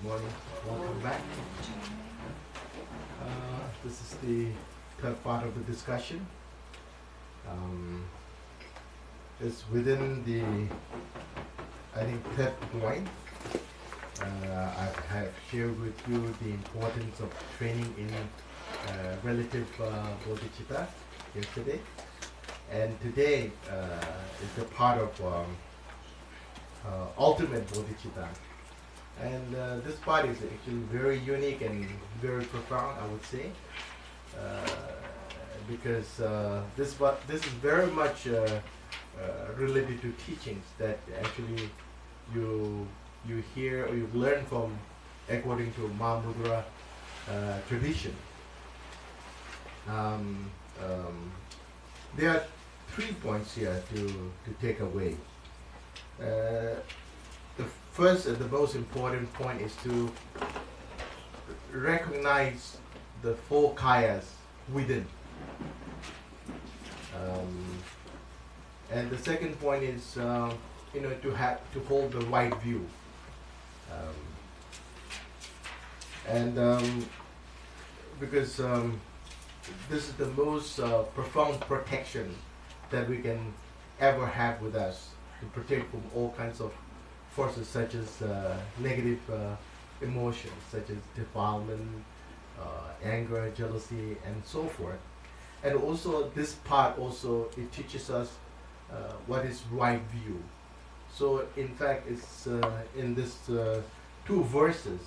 Good morning. Welcome back. This is the third part of the discussion. It's within the, I think, third point. I have shared with you the importance of training in relative Bodhichitta yesterday. And today is the part of ultimate Bodhichitta. And this part is actually very unique and very profound, I would say, because this is very much related to teachings that actually you hear or you learn from according to Mahamudra tradition. There are 3 points here to take away. The first and the most important point is to recognize the 4 kayas within. And the second point is, to hold the right view. Because this is the most profound protection that we can ever have with us to protect from all kinds of forces such as negative emotions, such as defilement, anger, jealousy, and so forth. And also this part also, it teaches us what is right view. So in fact, it's in this 2 verses,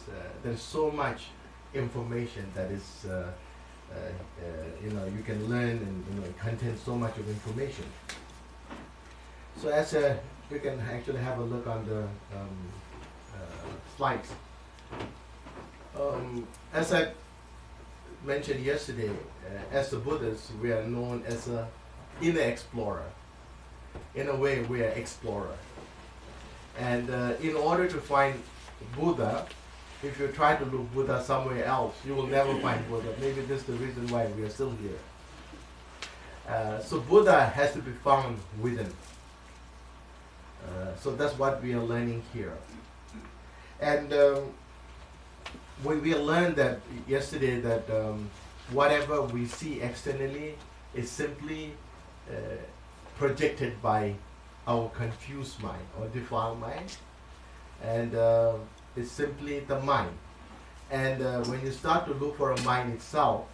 there's so much information that is, you can learn, and it contains so much of information. So as we can actually have a look on the slides. As I mentioned yesterday, as the Buddhists, we are known as an inner explorer. In a way, we are explorer. And in order to find Buddha, if you try to look Buddha somewhere else, you will never find Buddha. Maybe this is the reason why we are still here. So Buddha has to be found within. So that's what we are learning here. And we learned that yesterday that whatever we see externally is simply projected by our confused mind or defiled mind. And it's simply the mind. And when you start to look for a mind itself,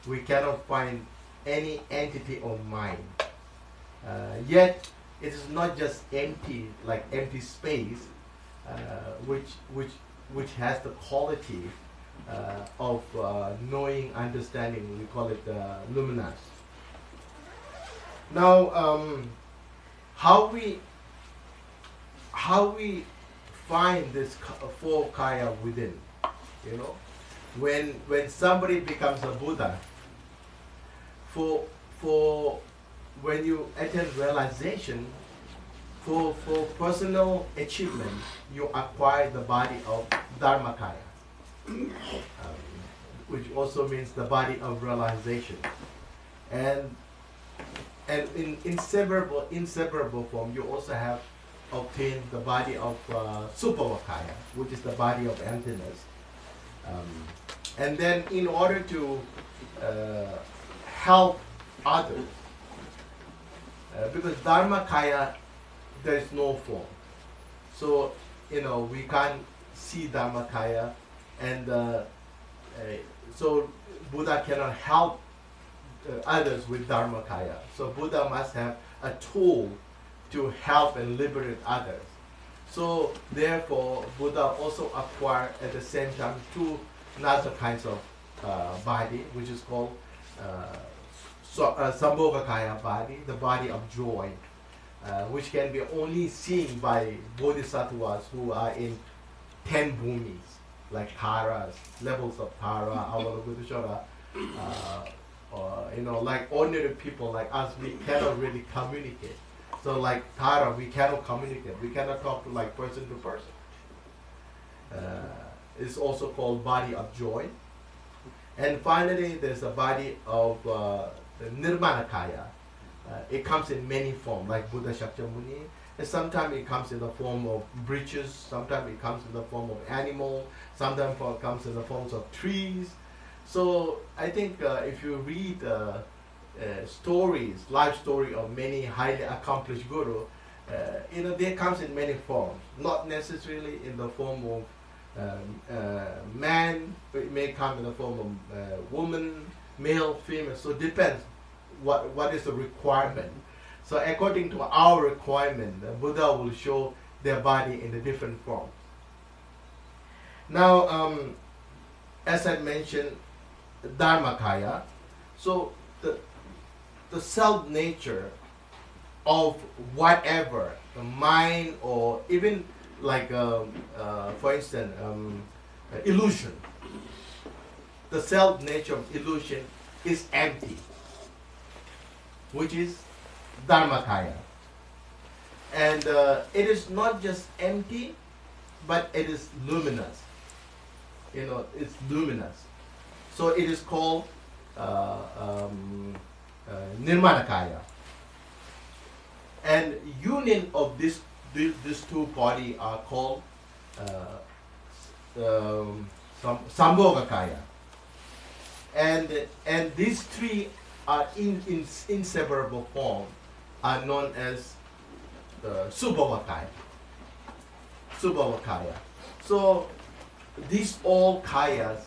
we cannot find any entity or mind. Yet, it is not just empty, like empty space, which has the quality of knowing, understanding. We call it luminous. Now, how we find this 4 kaya within? When somebody becomes a Buddha, for when you attain realization, for personal achievement, you acquire the body of Dharmakaya, which also means the body of realization. And in inseparable form, you also have obtained the body of Supavakaya, which is the body of emptiness. And then in order to help others, because Dharmakaya, there is no form. So, we can't see Dharmakaya, and so Buddha cannot help others with Dharmakaya. So Buddha must have a tool to help and liberate others. So therefore, Buddha also acquired at the same time 2 other kinds of body, which is called Sambhogakaya body, the body of joy, which can be only seen by bodhisattvas who are in 10 bhumis, like Taras, levels of Tara, Avalokiteshvara, or like ordinary people like us, we cannot really communicate. So like Tara, we cannot communicate. We cannot talk to like person to person. It's also called body of joy. And finally, there's a body of the Nirmanakaya. It comes in many forms, like Buddha Shakyamuni, And sometimes it comes in the form of breaches, sometimes it comes in the form of animal, sometimes it comes in the forms of trees. So I think if you read stories, life story of many highly accomplished guru, they comes in many forms, not necessarily in the form of man, but it may come in the form of woman, male, female. So it depends what is the requirement. So according to our requirement, the Buddha will show their body in the different forms. Now, as I mentioned, Dharmakaya. So the self nature of whatever, the mind or even like, for instance, illusion. The self nature of illusion is empty, which is Dharmakaya. And it is not just empty, but it is luminous. It's luminous. So it is called Nirmanakaya. And union of these two bodies are called Sambhogakaya. And these three are in inseparable form are known as Subhavakaya. Subhavakaya. So these all kayas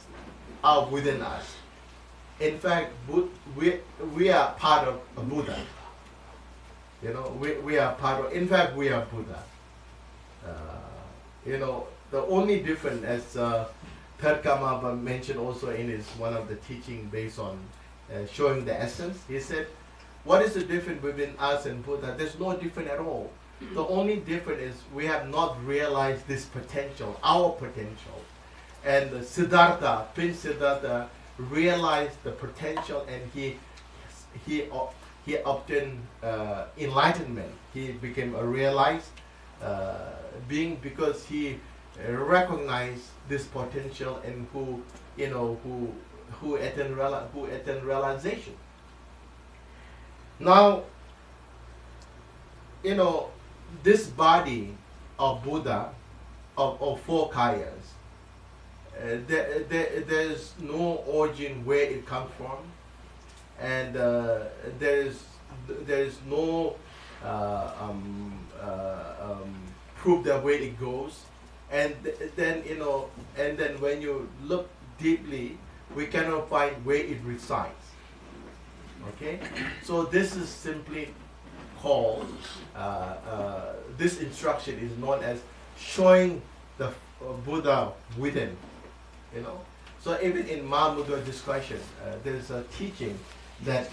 are within us. In fact, we are part of a Buddha. We are part of, in fact, we are Buddha. The only difference, as Third Karmapa mentioned also in his one of the teaching based on showing the essence, he said, what is the difference between us and Buddha? There's no difference at all. The only difference is we have not realized this potential, our potential. And Siddhartha, Prince Siddhartha, realized the potential, and he obtained enlightenment. He became a realized being because he recognized this potential and who attained realization. Now, this body of Buddha, of four kayas, there's no origin where it comes from, and there is no proof that where it goes, and then when you look deeply, we cannot find where it resides. Okay, so this is simply called this instruction is known as showing the Buddha within. So even in Mahamudra discussion, there is a teaching that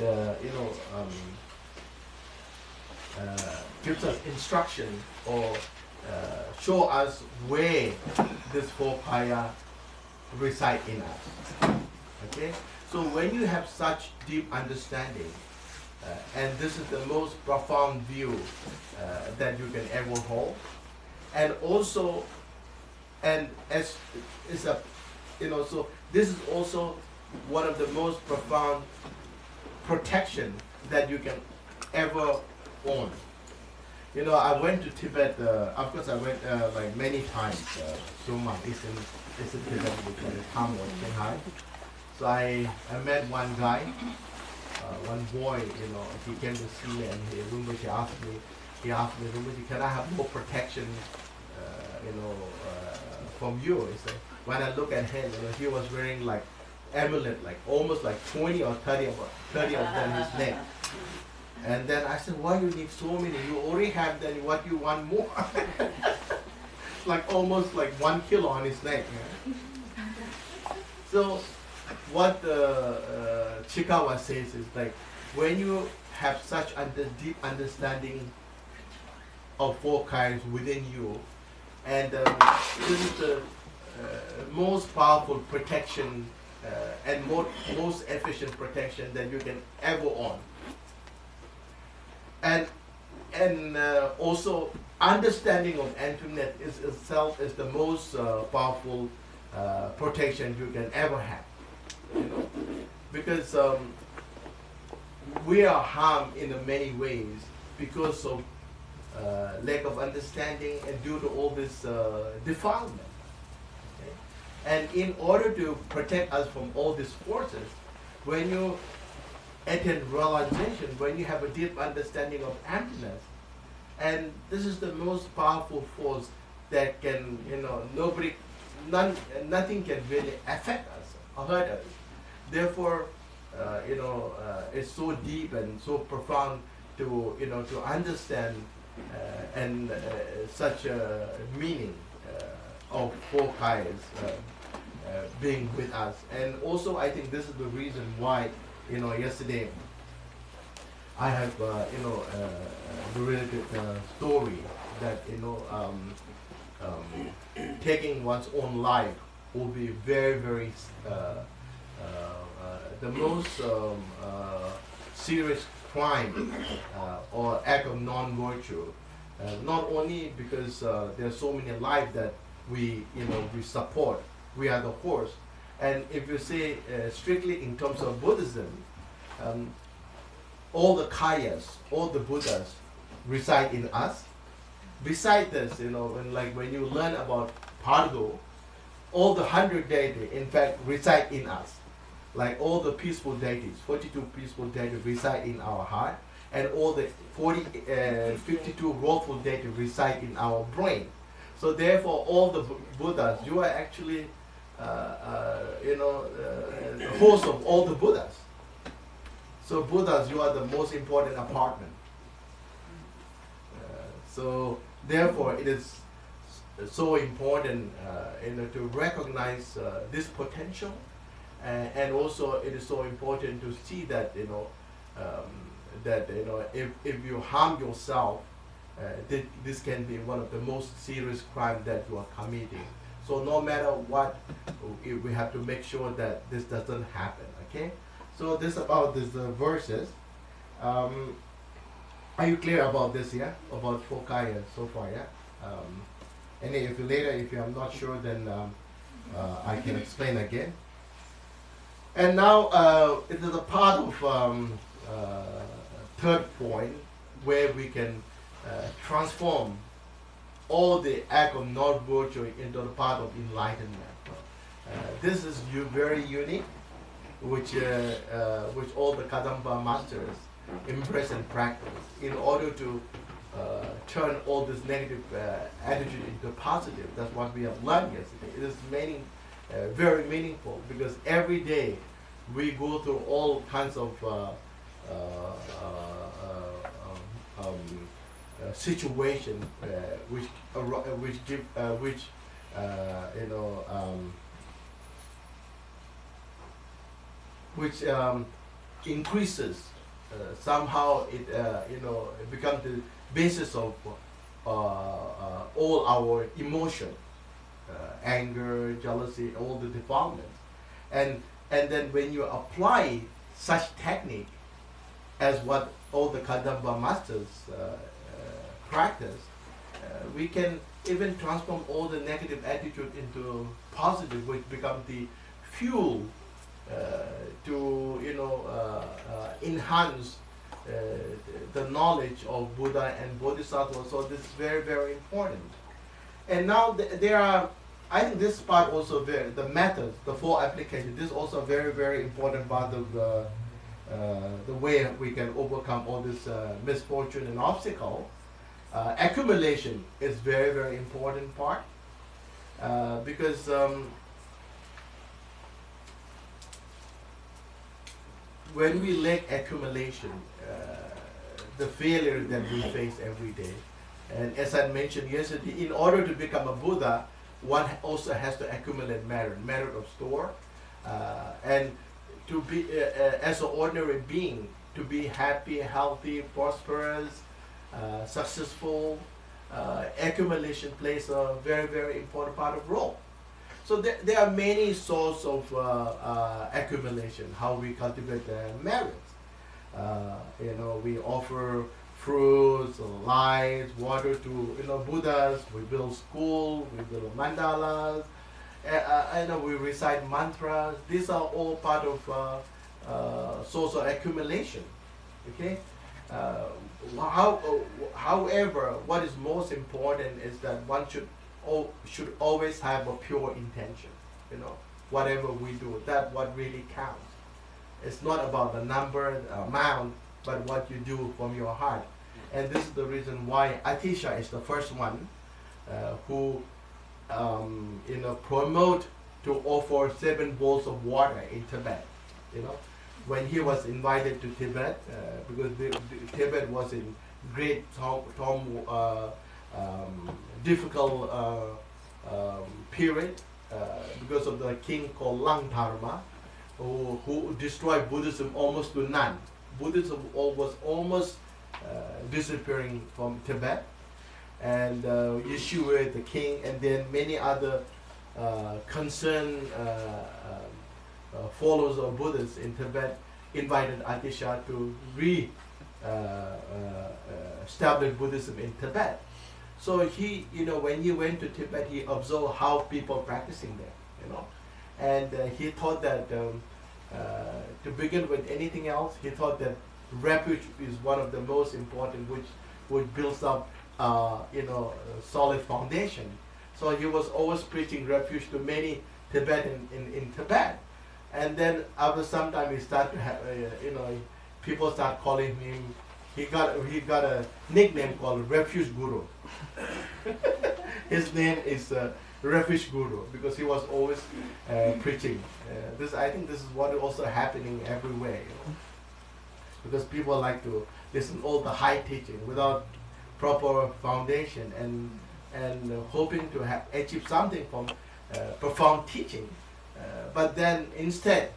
gives us instruction or show us where this four kaya reside in us. Okay, so when you have such deep understanding, and this is the most profound view that you can ever hold, and also, and as is a so this is also one of the most profound protection that you can ever own. I went to Tibet. Of course, I went like many times. Zurmang is in Tibet because the town was Shanghai. So I met one guy, one boy. He came to see me, and Rinpoche asked me, Rinpoche, can I have more protection? From you. He said, when I look at him, he was wearing like amulet, like almost like 20 or 30 of them in his neck. And then I said, why you need so many? You already have them, what you want more? Like almost like 1 kilo on his neck. So what Chikara says is like, when you have such deep understanding of four kinds within you, and this is the most powerful protection and most efficient protection that you can ever own. And also understanding of emptiness itself is the most powerful protection you can ever have. Because we are harmed in many ways because of lack of understanding, and due to all this defilement. Okay? And in order to protect us from all these forces, when you attain realization, when you have a deep understanding of emptiness, and this is the most powerful force that can, nothing can really affect us or hurt us. Therefore, it's so deep and so profound to, to understand and such a meaning of four kayas being with us. And also, I think this is the reason why, yesterday I have, a really good story that, taking one's own life will be very, very the most serious crime or act of non-virtue. Not only because there are so many lives that we support, we are the horse. And if you say strictly in terms of Buddhism, all the kayas, all the Buddhas reside in us. Besides this, when you learn about Pardo, all the 100 deities, in fact, reside in us. Like all the peaceful deities, 42 peaceful deities reside in our heart, and all the 52 wrathful deities reside in our brain. So therefore, all the Buddhas, you are actually, the host of all the Buddhas. So Buddhas, you are the most important apartment. So therefore, it is so important, to recognize this potential, and also it is so important to see that, if you harm yourself, this can be one of the most serious crimes that you are committing. So no matter what, we have to make sure that this doesn't happen. Okay. So this about these verses. Are you clear about this? Yeah, about four kayas so far. Yeah. And if you later, if you are not sure, then I can explain again. And now it is a part of third point where we can transform all the act of non-virtue into the part of enlightenment. This is very unique, which all the Kadampa masters embrace and practice in order to turn all this negative attitude into positive. That's what we have learned yesterday. It is very meaningful, because every day we go through all kinds of situation which increases somehow it it becomes the basis of all our emotion, anger, jealousy, all the defilements, and then when you apply such technique as what all the Kadamba masters practice, we can even transform all the negative attitude into positive, which become the fuel to enhance the knowledge of Buddha and Bodhisattva. So this is very, very important. And now there are, I think this part also the methods, the four applications, this is also a very, very important part of the way we can overcome all this misfortune and obstacle. Accumulation is very, very important part, because when we lack accumulation, the failure that we face every day, and as I mentioned yesterday, in order to become a Buddha, one also has to accumulate merit of store, and to be as an ordinary being, to be happy, healthy, prosperous, successful, accumulation plays a very, very important part of role. So there are many sources of accumulation, how we cultivate merits. We offer fruits, lights, water to Buddhas. We build school, we build mandalas. We recite mantras. These are all part of source of accumulation. Okay, However, what is most important is that one should always have a pure intention. You know, whatever we do, that what really counts. It's not about the number, the amount, but what you do from your heart. And this is the reason why Atisha is the first one who promote to offer 7 bowls of water in Tibet. You know, when he was invited to Tibet, because Tibet was in great difficult period because of the king called Lang Dharma, who destroyed Buddhism almost to none. Buddhism was almost disappearing from Tibet, and Yeshua, the king, and then many other concerned followers of Buddhists in Tibet invited Atisha to establish Buddhism in Tibet. So he, when he went to Tibet, he observed how people practicing there, and he thought that to begin with anything else, he thought that refuge is one of the most important, which builds up, a solid foundation. So he was always preaching refuge to many Tibetans in Tibet. And then after some time, he started to have, people start calling him. He got a nickname called Refuge Guru. His name is Refuge Guru because he was always preaching. I think this is what is also happening everywhere, because people like to listen all the high teaching without proper foundation and hoping to achieve something from profound teaching. But then instead,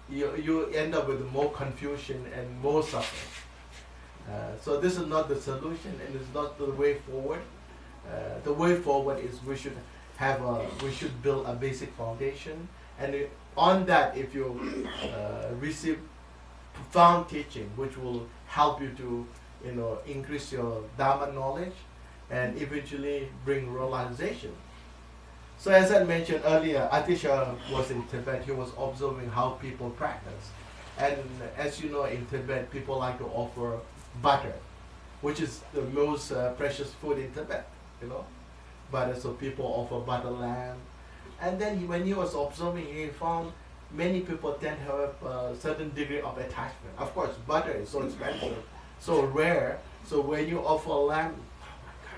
you end up with more confusion and more suffering. So this is not the solution, and it's not the way forward. The way forward is we should build a basic foundation, and on that, if you receive profound teaching, which will help you to increase your Dharma knowledge, and eventually bring realization. So as I mentioned earlier, Atisha was in Tibet. He was observing how people practice. And as you know, in Tibet, people like to offer butter, which is the most precious food in Tibet, Butter, so people offer butter lamb. And then when he was observing, he found many people tend to have a certain degree of attachment. Of course, butter is so expensive, so rare. So when you offer lamb,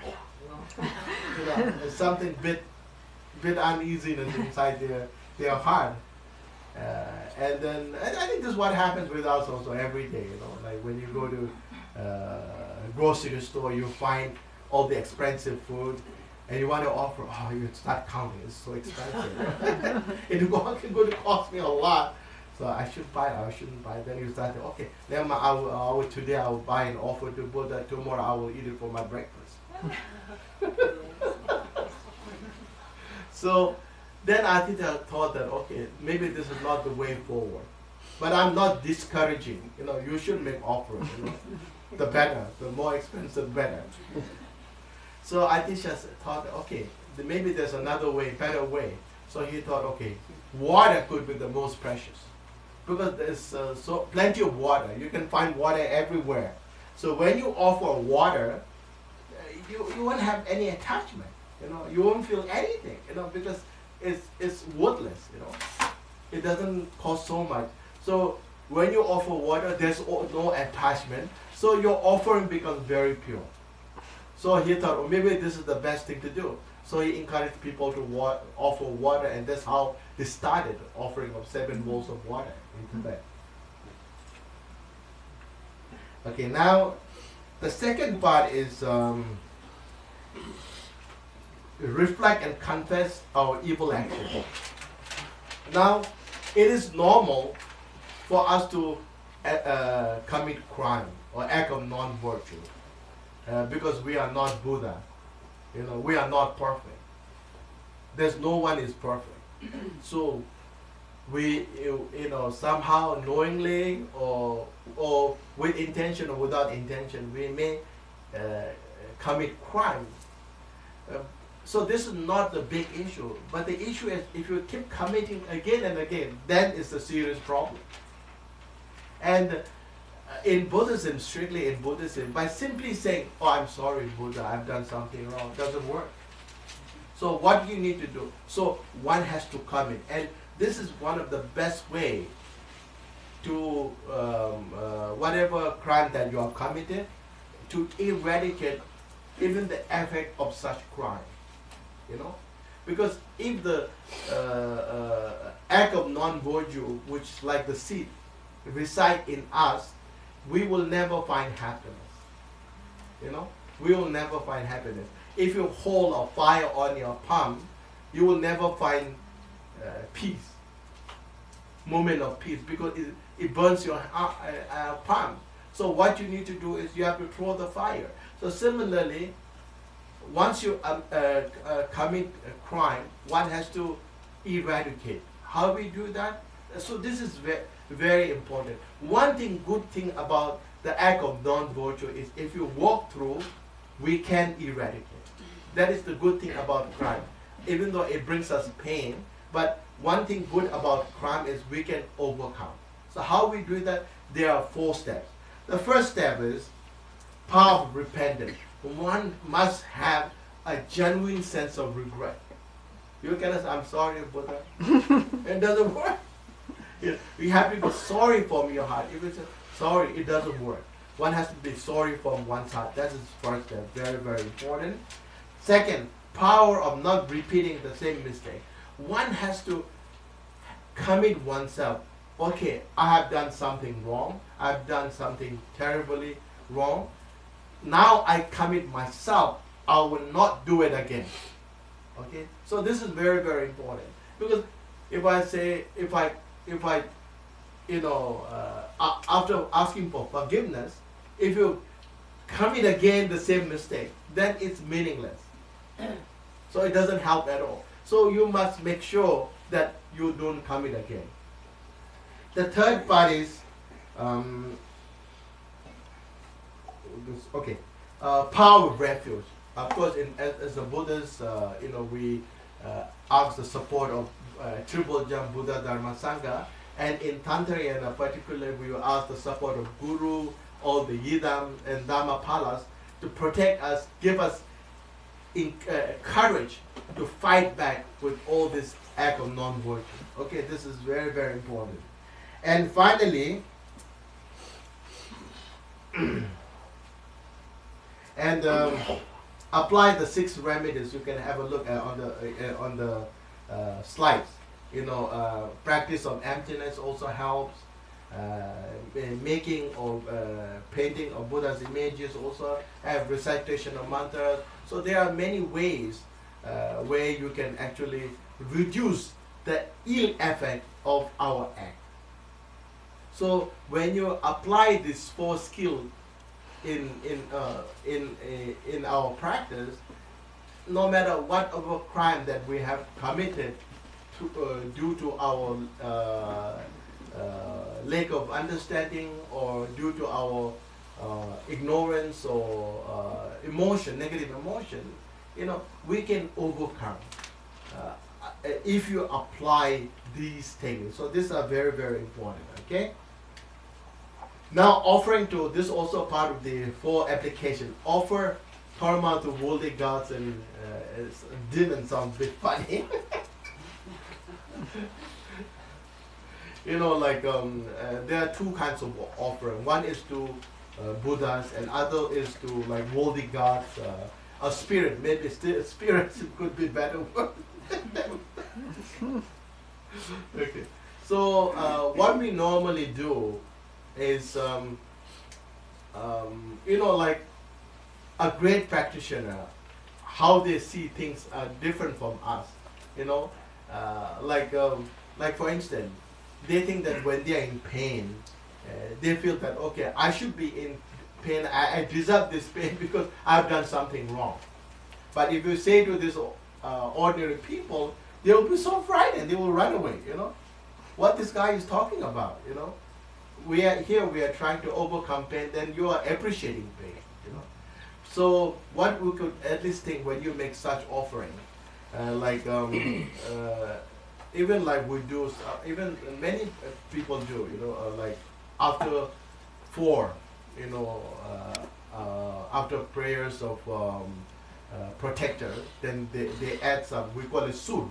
oh my gosh, it's something bit uneasiness inside their heart. And then I think this is what happens with us also every day. Like when you go to grocery store, you find all the expensive food, and you want to offer. Oh, you start counting. It's so expensive. It's going to cost me a lot. So I should buy it. I shouldn't buy it. Then you start to, okay. Then today I will buy and offer to Buddha. Tomorrow I will eat it for my breakfast. So then Atita thought that, okay, maybe this is not the way forward. But I'm not discouraging. You should make offers. The better, the more expensive, better. So Atisha thought, okay, maybe there's another way, better way. So he thought, okay, water could be the most precious, because there's plenty of water. You can find water everywhere. So when you offer water, you won't have any attachment. You won't feel anything. Because it's worthless. It doesn't cost so much. So when you offer water, there's no attachment. So your offering becomes very pure. So he thought, oh, maybe this is the best thing to do. So he encouraged people to offer water, and that's how they started offering of 7 bowls of water in Tibet. Okay, now the second part is reflect and confess our evil action. Now, it is normal for us to commit crime or act of non-virtue because we are not Buddha. We are not perfect. There's no one is perfect. So we, somehow knowingly or with intention or without intention, we may commit crime. So this is not the big issue, but the issue is if you keep committing again and again, then it's a serious problem. And in Buddhism, strictly in Buddhism, by simply saying, "Oh, I'm sorry, Buddha, I've done something wrong," doesn't work. So what you need to do? So one has to come in, and this is one of the best way to whatever crime that you have committed, to eradicate even the effect of such crime. You know, because if the act of non-virtue, which like the seed, reside in us, we will never find happiness. You know, we will never find happiness. If you hold a fire on your palm, you will never find peace, moment of peace, because it burns your palm. So what you need to do is you have to throw the fire. So similarly, once you commit a crime, one has to eradicate. How we do that? So this is very important. One good thing about the act of non-virtue is if you walk through, we can eradicate. That is the good thing about crime. Even though it brings us pain, but one thing good about crime is we can overcome. So how we do that? There are 4 steps. The first step is power of repentance. One must have a genuine sense of regret. You can say, "I'm sorry, Buddha." It doesn't work. You have to be sorry from your heart. If you say sorry, it doesn't work. One has to be sorry from one's heart. That is first step. Very, very important. Second, power of not repeating the same mistake. One has to commit oneself. Okay, I have done something wrong. I've done something terribly wrong. Now I commit myself. I will not do it again. Okay, so this is very, very important, because if I say, if I, after asking for forgiveness, if you commit again the same mistake, then it's meaningless. So it doesn't help at all. So you must make sure that you don't commit again. The third part is, power of refuge. Of course, as a Buddhist, we ask the support of Triple Jump Buddha Dharma Sangha, and in Tantrayana particularly, we will ask the support of Guru, all the Yidam and Dhammapalas to protect us, give us courage to fight back with all this act of non-virtue. Okay, this is very, very important. And finally, apply the 6 remedies. You can have a look at on the slides. Practice of emptiness also helps. Making or painting of Buddha's images also have recitation of mantras. So there are many ways where you can actually reduce the ill effect of our act. So when you apply these 4 skills in our practice, no matter what of a crime that we have committed due to our lack of understanding, or due to our ignorance or negative emotion, we can overcome if you apply these techniques. So these are very, very important. Okay. Now, offering to this also part of the 4 application. Offer karma to worldly gods and demons sounds a bit funny. There are 2 kinds of offering. One is to Buddhas, and other is to like worldly gods, a spirit. Maybe still spirits could be better word. Okay. So what we normally do is, like a great practitioner, how they see things are different from us. Like for instance, they think that when they are in pain, they feel that, okay, I should be in pain, I deserve this pain because I've done something wrong. But if you say to these ordinary people, they will be so frightened, they will run away, what this guy is talking about, we are here, we are trying to overcome pain, then you are appreciating pain, So what we could at least think when you make such offering, even like we do, even many people do, like after 4, after prayers of protector, then they add some, we call it sun.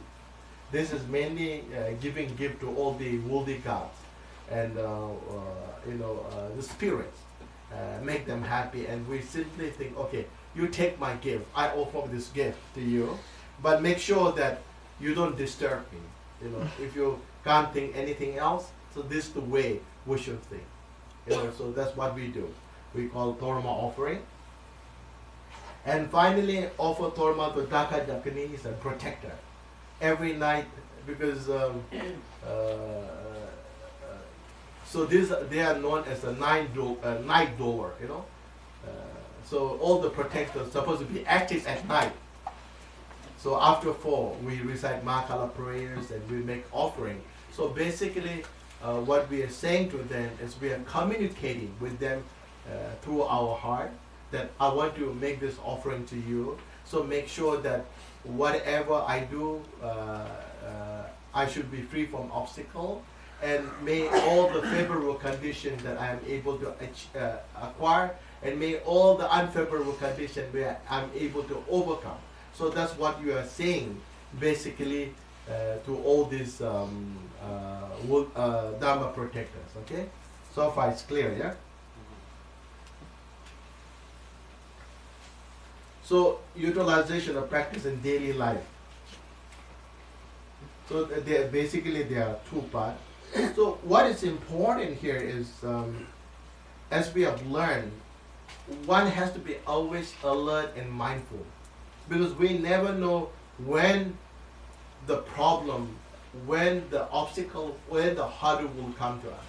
This is mainly giving gift to all the worldly gods and the spirits, make them happy, and we simply think, okay, you take my gift, I offer this gift to you, but make sure that you don't disturb me. If you can't think anything else, so this is the way we should think. So that's what we do. We call Torma offering. And finally, offer Torma to Daka Japanese and protector every night, because so they are known as the night door. So all the protectors supposed to be active at night. So after 4, we recite Makala prayers and we make offering. So basically, what we are saying to them is we are communicating with them through our heart that I want to make this offering to you. So make sure that whatever I do, I should be free from obstacle, and may all the favorable conditions that I am able to acquire, and may all the unfavorable conditions where I'm able to overcome. So that's what you are saying, basically, to all these Dharma protectors. Okay, so far it's clear, yeah. So utilization of practice in daily life. So basically there are 2 parts. So what is important here is, as we have learned, one has to be always alert and mindful, because we never know when the problem, when the obstacle, when the hurdle will come to us.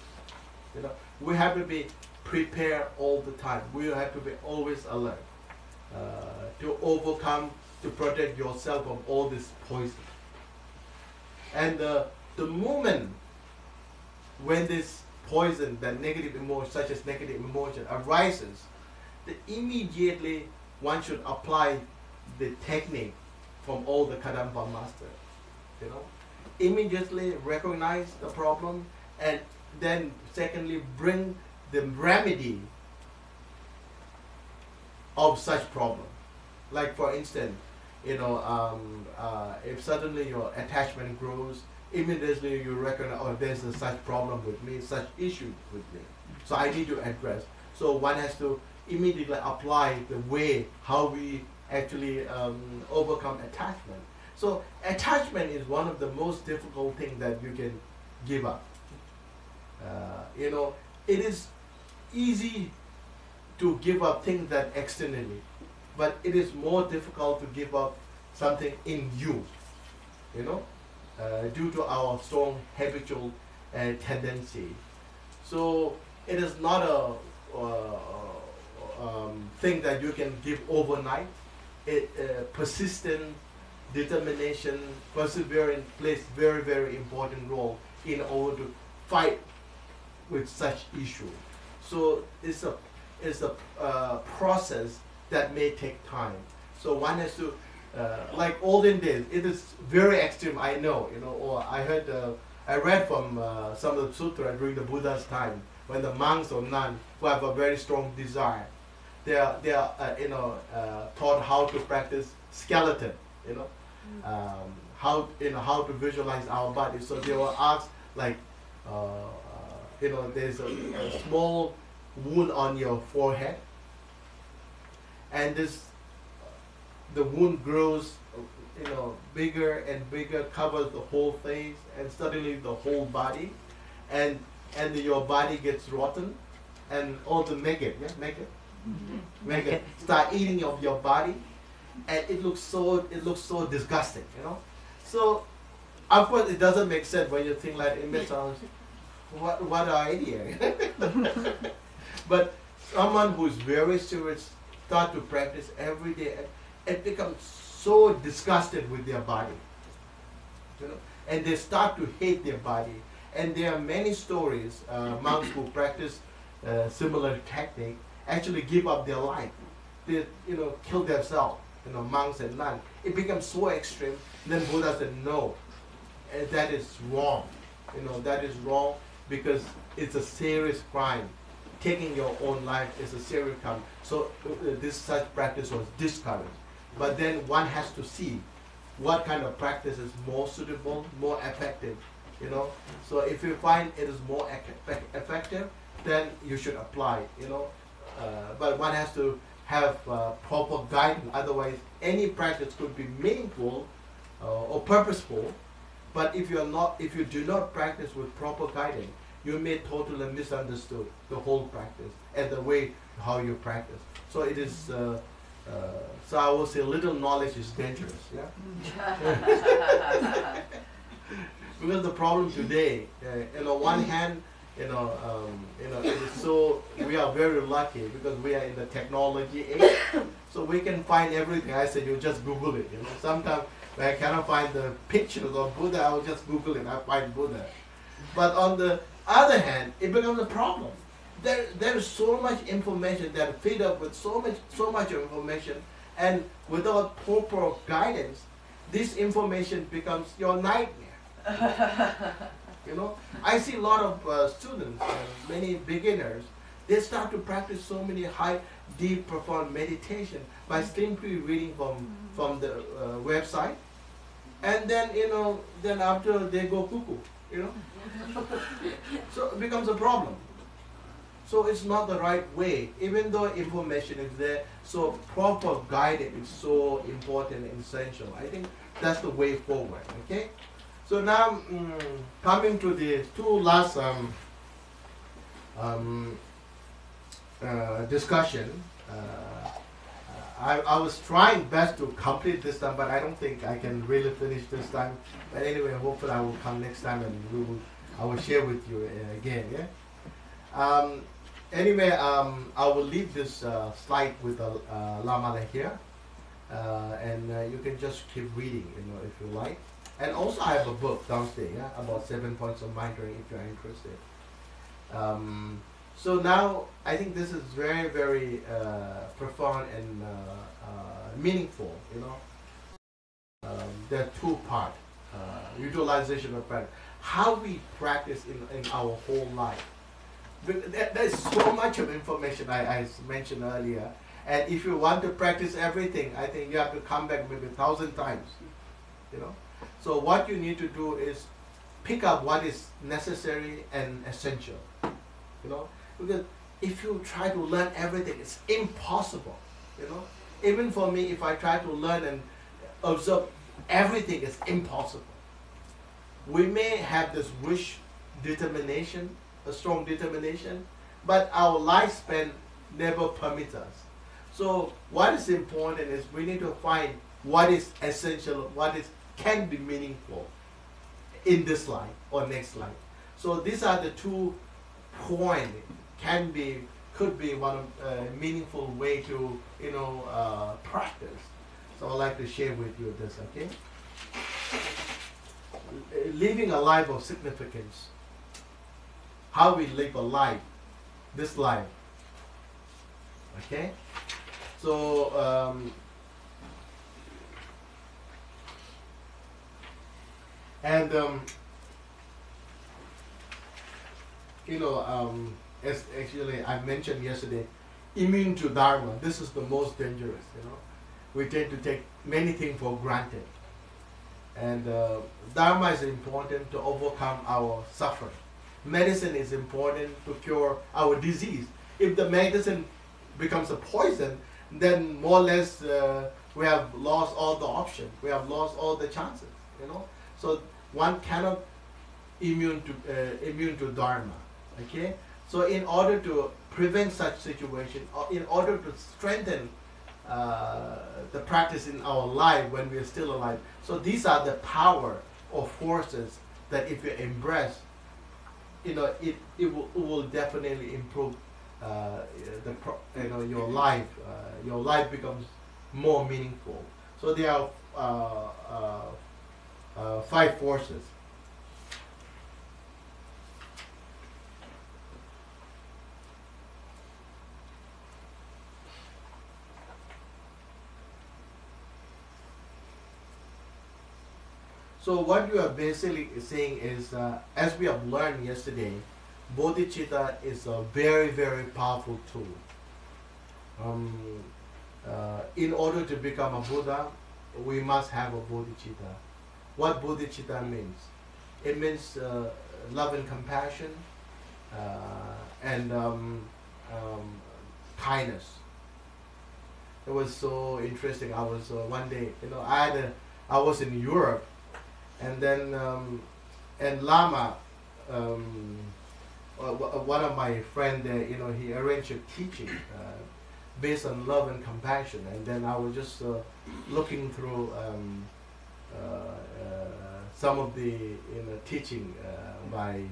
We have to be prepared all the time. We have to be always alert to overcome, to protect yourself from all this poison. And the moment when this poison, that negative emotion, such as negative emotion, arises, then immediately one should apply the technique from all the Kadampa master. Immediately recognize the problem, and then secondly bring the remedy of such problem. Like for instance, if suddenly your attachment grows, immediately you recognize, oh, there's such problem with me, such issue with me, so I need to address. So one has to immediately apply the way how we actually overcome attachment. So attachment is one of the most difficult things that you can give up. It is easy to give up things that externally, but it is more difficult to give up something in you, due to our strong habitual tendency. So it is not a thing that you can give overnight. Persistent determination, perseverance plays very, very important role in order to fight with such issue. So it's a process that may take time. So one has to, like olden days, it is very extreme, I know, or I heard, I read from some of the sutra during the Buddha's time, when the monks or nuns who have a very strong desire, they are taught how to practice skeleton, how to visualize our body. So they were asked, like, there's a small wound on your forehead, and the wound grows, bigger and bigger, covers the whole face and suddenly the whole body, and your body gets rotten, and all the maggot start eating of your body, and it looks so disgusting, So of course it doesn't make sense when you think like, it makes sound, what an idea. But someone who is very serious start to practice every day and become so disgusted with their body, and they start to hate their body. And there are many stories, monks who practice similar technique actually give up their life. They kill themselves, monks and nuns. It becomes so extreme. Then Buddha said, no, that is wrong. That is wrong, because it's a serious crime taking your own life is a serious crime. So this such practice was discouraged. But then one has to see what kind of practice is more suitable, more effective, you know. So if you find it is more effective, then you should apply, you know. But one has to have proper guidance. Otherwise, any practice could be meaningful or purposeful, but if you do not practice with proper guidance, you may totally misunderstood the whole practice and the way how you practice. So it is. So I will say, little knowledge is dangerous. Yeah. Because the problem today, on one hand, it is so we are very lucky because we are in the technology age, so we can find everything. I said you just Google it. You know, sometimes when I cannot find the pictures of Buddha, I will just Google it. I find Buddha. But on the other hand, it becomes a problem. There is so much information that feed up with so much information, and without proper guidance, this information becomes your nightmare. You know, I see a lot of students, many beginners, they start to practice so many high, deep, profound meditation by simply reading from the website, and then then after they go cuckoo, so it becomes a problem. So it's not the right way, even though information is there. So proper guidance is so important and essential. I think that's the way forward. Okay. So now coming to the two last discussion. I was trying best to complete this time, but I don't think I can really finish this time. But anyway, hopefully I will come next time and I will share with you again. Yeah. Anyway, I will leave this slide with Lama here, and you can just keep reading, if you like. And also, I have a book downstairs, about 7 points of mind training, if you are interested. So now, I think this is very, very profound and meaningful. There are two parts: utilization of practice, how we practice in our whole life. There's so much of information I mentioned earlier, and if you want to practice everything, I think you have to come back maybe 1,000 times. So what you need to do is pick up what is necessary and essential. Because if you try to learn everything, it's impossible. Even for me, if I try to learn and observe everything, it's impossible. We may have this wish, determination, a strong determination, but our lifespan never permits us. So what is important is we need to find what is essential, can be meaningful in this life or next life. So these are the 2 points. Could be one meaningful way to practice. So I'd like to share with you this. Okay, living a life of significance. How we live a life, this life. Okay, so as actually I mentioned yesterday, immune to Dharma. This is the most dangerous. We tend to take many things for granted, and Dharma is important to overcome our suffering. Medicine is important to cure our disease. If the medicine becomes a poison, then more or less we have lost all the options. We have lost all the chances. So one cannot immune to Dharma. Okay. So in order to prevent such situation, or in order to strengthen the practice in our life when we are still alive, so these are the power or forces that if you embrace, it will definitely improve your life. Your life becomes more meaningful. So there are 5 forces. So what you are basically saying is, as we have learned yesterday, Bodhichitta is a very, very powerful tool. In order to become a Buddha, we must have a Bodhichitta. What Bodhichitta means? It means love and compassion and kindness. It was so interesting. I was one day, I was in Europe, and then and Lama, one of my friend there, he arranged a teaching based on love and compassion, and then I was just looking through some of the teaching by.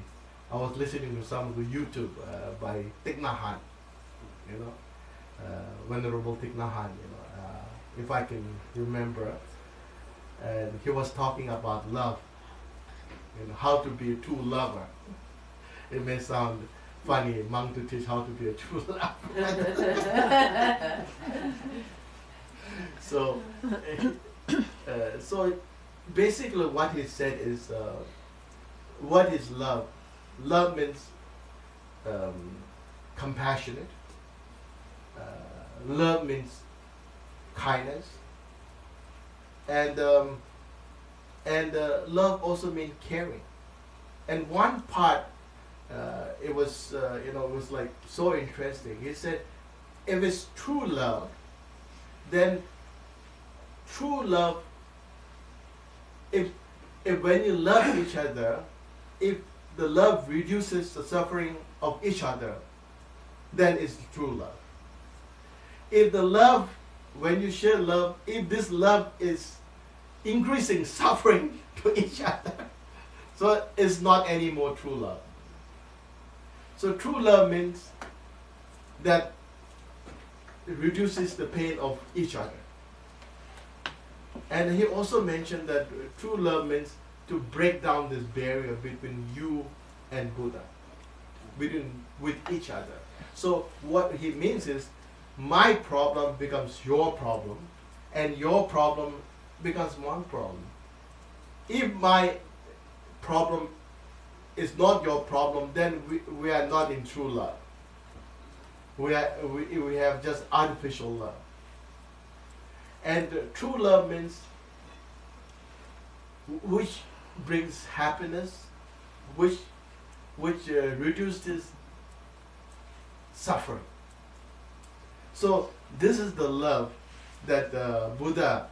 I was listening to some of the YouTube by Thich Nhat Hanh, Venerable Thich Nhat Hanh, if I can remember, and he was talking about love, how to be a true lover. It may sound funny, monk to teach how to be a true lover. So basically what he said is, what is love? Love means compassionate. Love means kindness, and love also means caring. And one part, it was it was like so interesting. He said, if it's true love, then true love, if when you love each other, if the love reduces the suffering of each other, then it's true love. If the love, when you share love, if this love is increasing suffering to each other, so it's not anymore true love. So true love means that it reduces the pain of each other. And he also mentioned that true love means to break down this barrier between you and Buddha, with each other. So what he means is, my problem becomes your problem, and your problem becomes one problem. If my problem is not your problem, then we are not in true love. We have just artificial love. And true love means which brings happiness, which reduces suffering. So this is the love that Buddha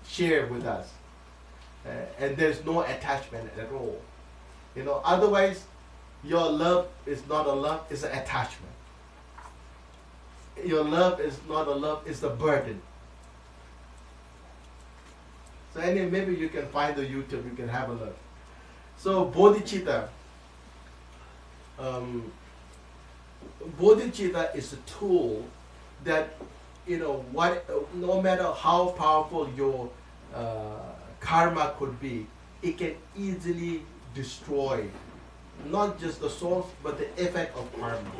shared with us, and there's no attachment at all. Otherwise, your love is not a love; it's an attachment. Your love is not a love; it's a burden. So anyway, maybe you can find the YouTube, you can have a look. So Bodhichitta. Bodhichitta is a tool that, no matter how powerful your karma could be, it can easily destroy not just the source but the effect of karma.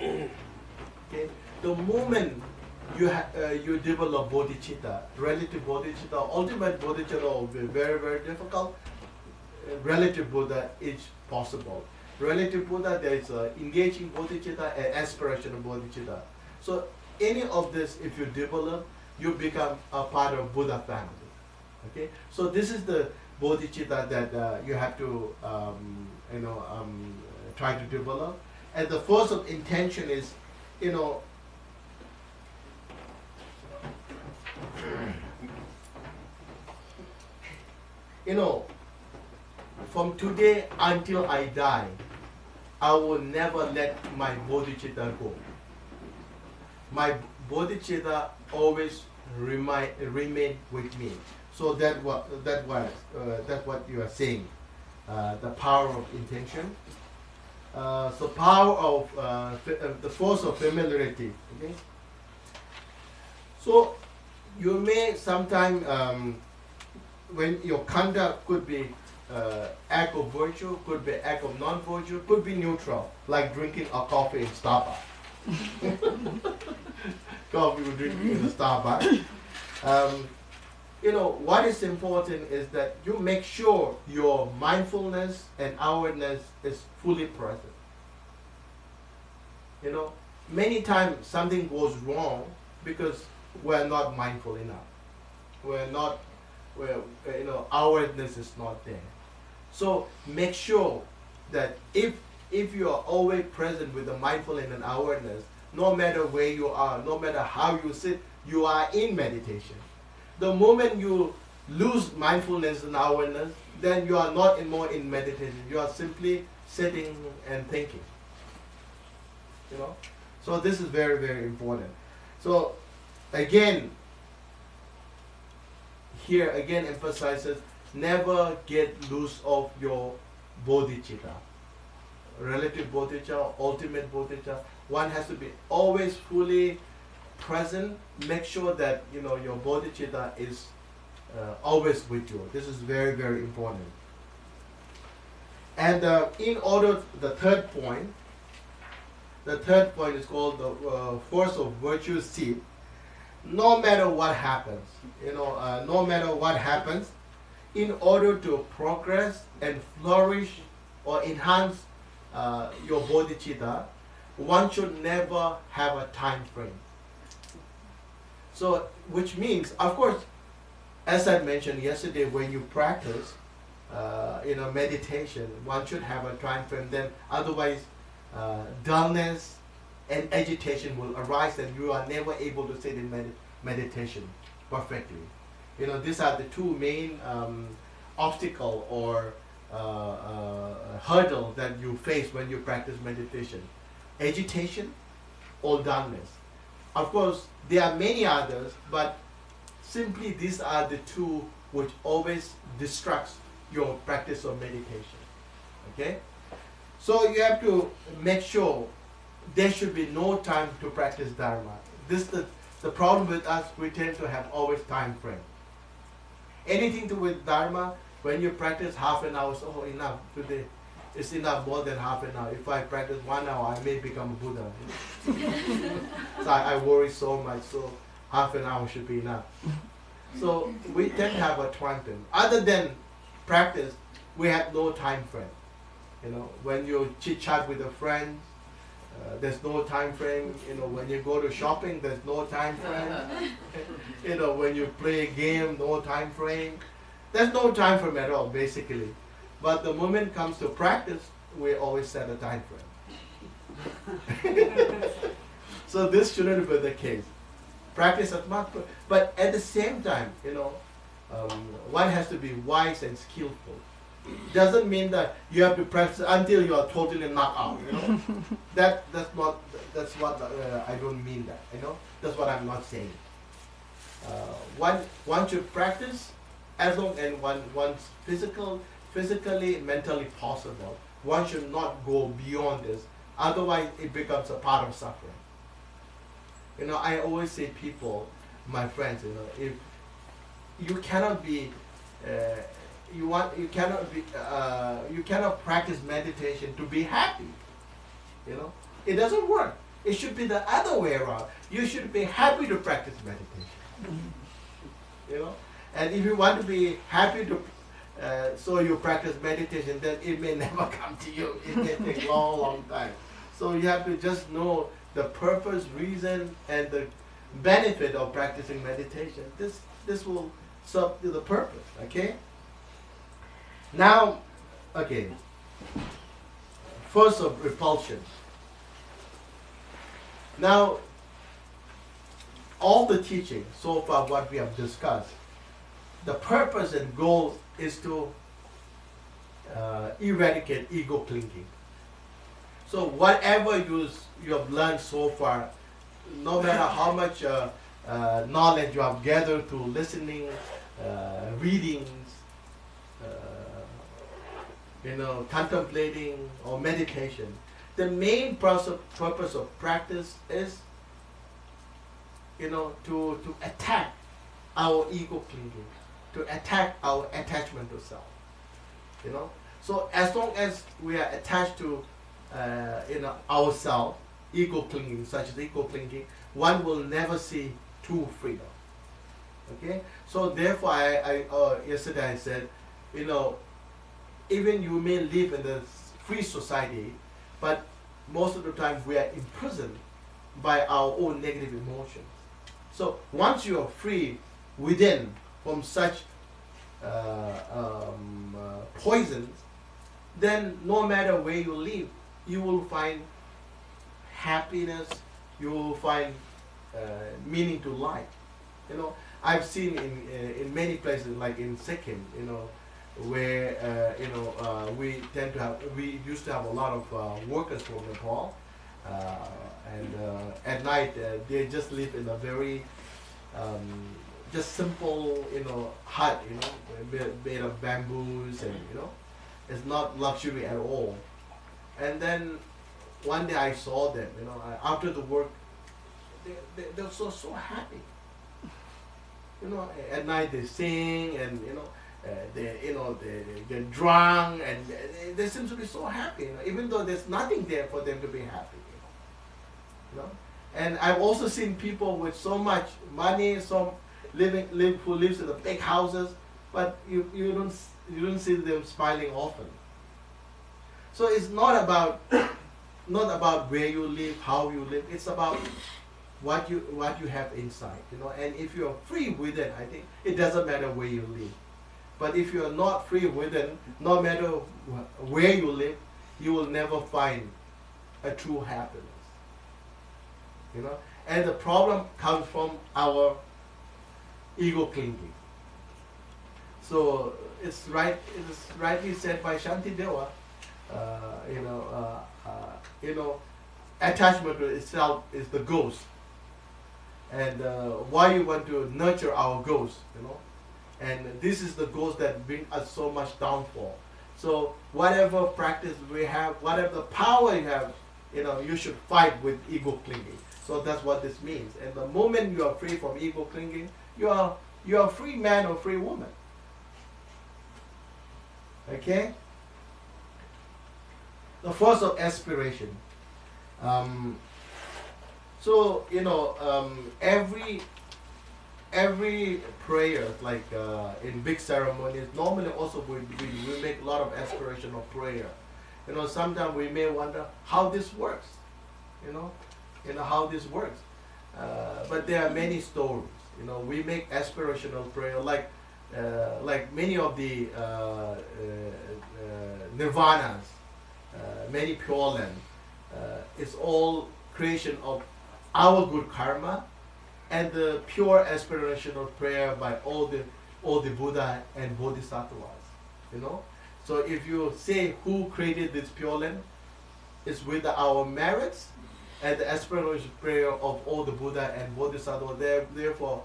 Okay? The moment you develop bodhicitta, relative bodhicitta, ultimate bodhicitta will be very, very difficult. Relative Buddha is possible. Relative Buddha, there is engaging bodhicitta and aspirational bodhicitta. So any of this, if you develop, you become a part of Buddha family. Okay, so this is the bodhicitta that you have to try to develop. And the force of intention is, from today until I die, I will never let my bodhicitta go. My bodhicitta always remain with me. So that's what you are saying. The power of intention. So power of the force of familiarity. Okay. So you may sometime when your conduct could be act of virtue, could be act of non-virtue, could be neutral, like drinking a coffee in Starbucks. Coffee we're drinking in the Starbucks. What is important is that you make sure your mindfulness and awareness is fully present. You know, many times something goes wrong because we're not mindful enough. Awareness is not there. So make sure that if you are always present with the mindfulness and awareness, no matter where you are, no matter how you sit, you are in meditation. The moment you lose mindfulness and awareness, then you are not more in meditation. You are simply sitting and thinking. You know, so this is very, very important. So again, here again emphasizes never get loose of your bodhicitta, relative bodhicitta, ultimate bodhicitta. One has to be always fully present. Make sure that your bodhicitta is always with you. This is very, very important. And in order, the third point is called the force of virtue seed. No matter what happens, no matter what happens, in order to progress and flourish or enhance your bodhicitta, one should never have a time frame. So, which means, of course, as I mentioned yesterday, when you practice, meditation, one should have a time frame. Then, otherwise, dullness and agitation will arise, and you are never able to sit in meditation perfectly. These are the two main obstacle or hurdle that you face when you practice meditation: agitation or dullness. Of course, there are many others, but simply these are the two which always distracts your practice of meditation. Okay? So you have to make sure there should be no time to practice Dharma. This is the problem with us. We tend to have always time frame. Anything to do with Dharma, when you practice half an hour, so enough today. It's enough more than half an hour. If I practice 1 hour, I may become a Buddha. So I worry so much, so half an hour should be enough. So we tend to have a time frame. Other than practice, we have no time frame. When you chit-chat with a friend, there's no time frame. When you go to shopping, there's no time frame. When you play a game, no time frame. There's no time frame at all, basically. But the moment comes to practice, we always set a time frame. So this shouldn't be the case. Practice as much, but at the same time, one has to be wise and skillful. Doesn't mean that you have to practice until you are totally knocked out. That's what I don't mean that. That's what I'm not saying. One should practice as long as one's physically, mentally possible. One should not go beyond this. Otherwise, it becomes a part of suffering. I always say people, my friends, if you cannot be, you cannot practice meditation to be happy. It doesn't work. It should be the other way around. You should be happy to practice meditation. And if you want to be happy to, so you practice meditation, then it may never come to you. It may take a long, long time. So you have to just know the purpose, reason, and the benefit of practicing meditation. This will serve the purpose. Okay. Now, okay. Force of repulsion. Now, all the teaching so far, what we have discussed, the purpose and goal is to eradicate ego clinging. So whatever you have learned so far, no matter how much knowledge you have gathered through listening, readings, contemplating or meditation, the main purpose of practice is, to attack our ego clinging, to attack our attachment to self. So as long as we are attached to ourself, ego clinging, such as ego clinging, one will never see true freedom. Okay? So therefore, yesterday I said, even you may live in the free society, but most of the time we are imprisoned by our own negative emotions. So once you are free within from such poisons, then no matter where you live, you will find happiness, you will find meaning to life. You know, I've seen in many places, like in Sikkim, you know, where we used to have a lot of workers from Nepal, and at night they just live in a very just simple, you know, hut, you know, made of bamboos, and you know, it's not luxury at all. And then one day I saw them, you know, after the work, they're so happy. You know, at night they sing, and you know, they get drunk, and they seem to be so happy, you know, even though there's nothing there for them to be happy. You know? And I've also seen people with so much money, who lives in the big houses, but you don't see them smiling often. So it's not about where you live, how you live. It's about what you have inside, you know. And if you are free within, I think it doesn't matter where you live. But if you are not free within, no matter where you live, you will never find a true happiness. You know, and the problem comes from our ego clinging. So it's rightly said by Shantideva. Attachment to itself is the ghost, and why you want to nurture our ghost, you know, and this is the ghost that brings us so much downfall. So whatever practice we have, whatever the power you have, you know, you should fight with ego clinging. So that's what this means. And the moment you are free from ego clinging, you are a free man or free woman. Okay? The force of aspiration. So you know, every prayer, like in big ceremonies, normally also we make a lot of aspiration of prayer. You know, sometimes we may wonder how this works. You know how this works. But there are many stories. You know, we make aspirational prayer like many of the nirvanas, many pure land. It's all creation of our good karma, and the pure aspirational prayer by all the Buddha and Bodhisattvas. You know, so if you say who created this pure land, it's with our merits and the aspirational prayer of all the Buddha and Bodhisattvas. Therefore,